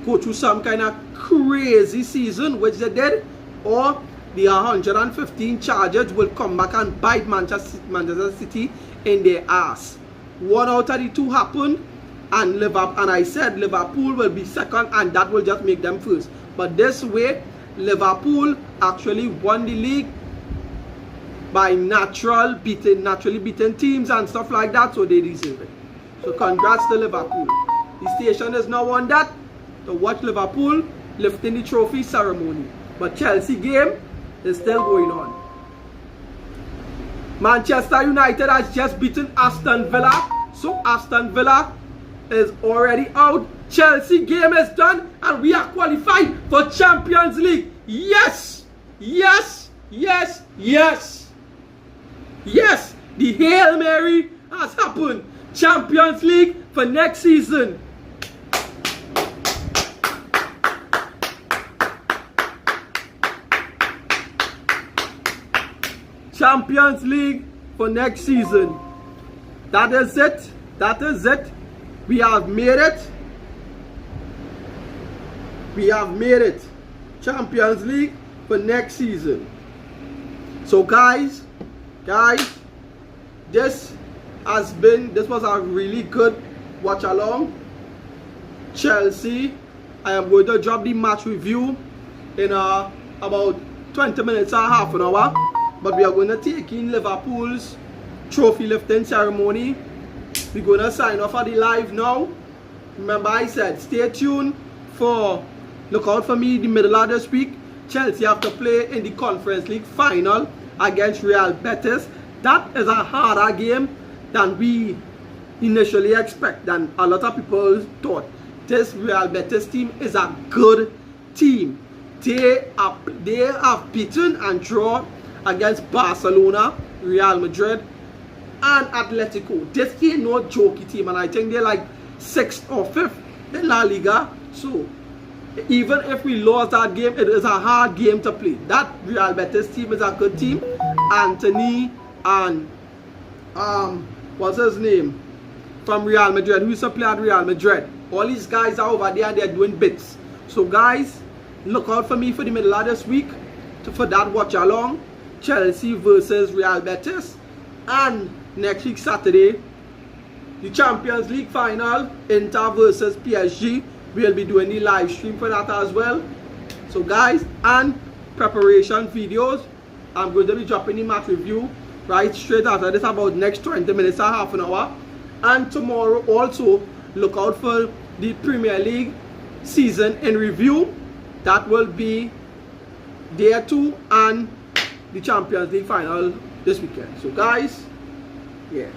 Speaker 1: go through some kind of crazy season, which they did, or the 115 charges will come back and bite Manchester City in their ass. One out of the two happened, and Liverpool, and I said Liverpool will be second, and that will just make them first. But this way, Liverpool actually won the league by naturally beating teams and stuff like that, so they deserve it. So congrats to Liverpool. The station is now on that to watch Liverpool lifting the trophy ceremony. But Chelsea game is still going on. Manchester United has just beaten Aston Villa. So Aston Villa is already out. Chelsea game is done and we are qualified for Champions League. Yes! Yes! Yes! Yes! Yes! The Hail Mary has happened. Champions League for next season. Champions League for next season. That is it. That is it. We have made it. We have made it. Champions League for next season. So guys, this was a really good watch along. Chelsea, I am going to drop the match review in about 20 minutes or half an hour. But we are going to take in Liverpool's trophy lifting ceremony. We're going to sign off at the live now. Remember I said stay tuned for, look out for me the middle of this week. Chelsea have to play in the Conference League final against Real Betis. That is a harder game than we initially expect, than a lot of people thought. This Real Betis team is a good team. They have beaten and drawn against Barcelona, Real Madrid, and Atletico. This ain't no jokey team, and I think they're like 6th or 5th in La Liga. So even if we lost that game, it is a hard game to play. That Real Betis team is a good team. Anthony and what's his name from Real Madrid, who used to play at Real Madrid. All these guys are over there and they're doing bits. So guys, look out for me for the middle of this week for that watch along. Chelsea versus Real Betis, and next week Saturday the Champions League final, Inter versus PSG. We'll be doing the live stream for that as well. So guys, and preparation videos, I'm going to be dropping the match review right straight after this, about next 20 minutes or half an hour. And tomorrow also look out for the Premier League season in review. That will be day 2 and the Champions League final this weekend. So guys, yeah.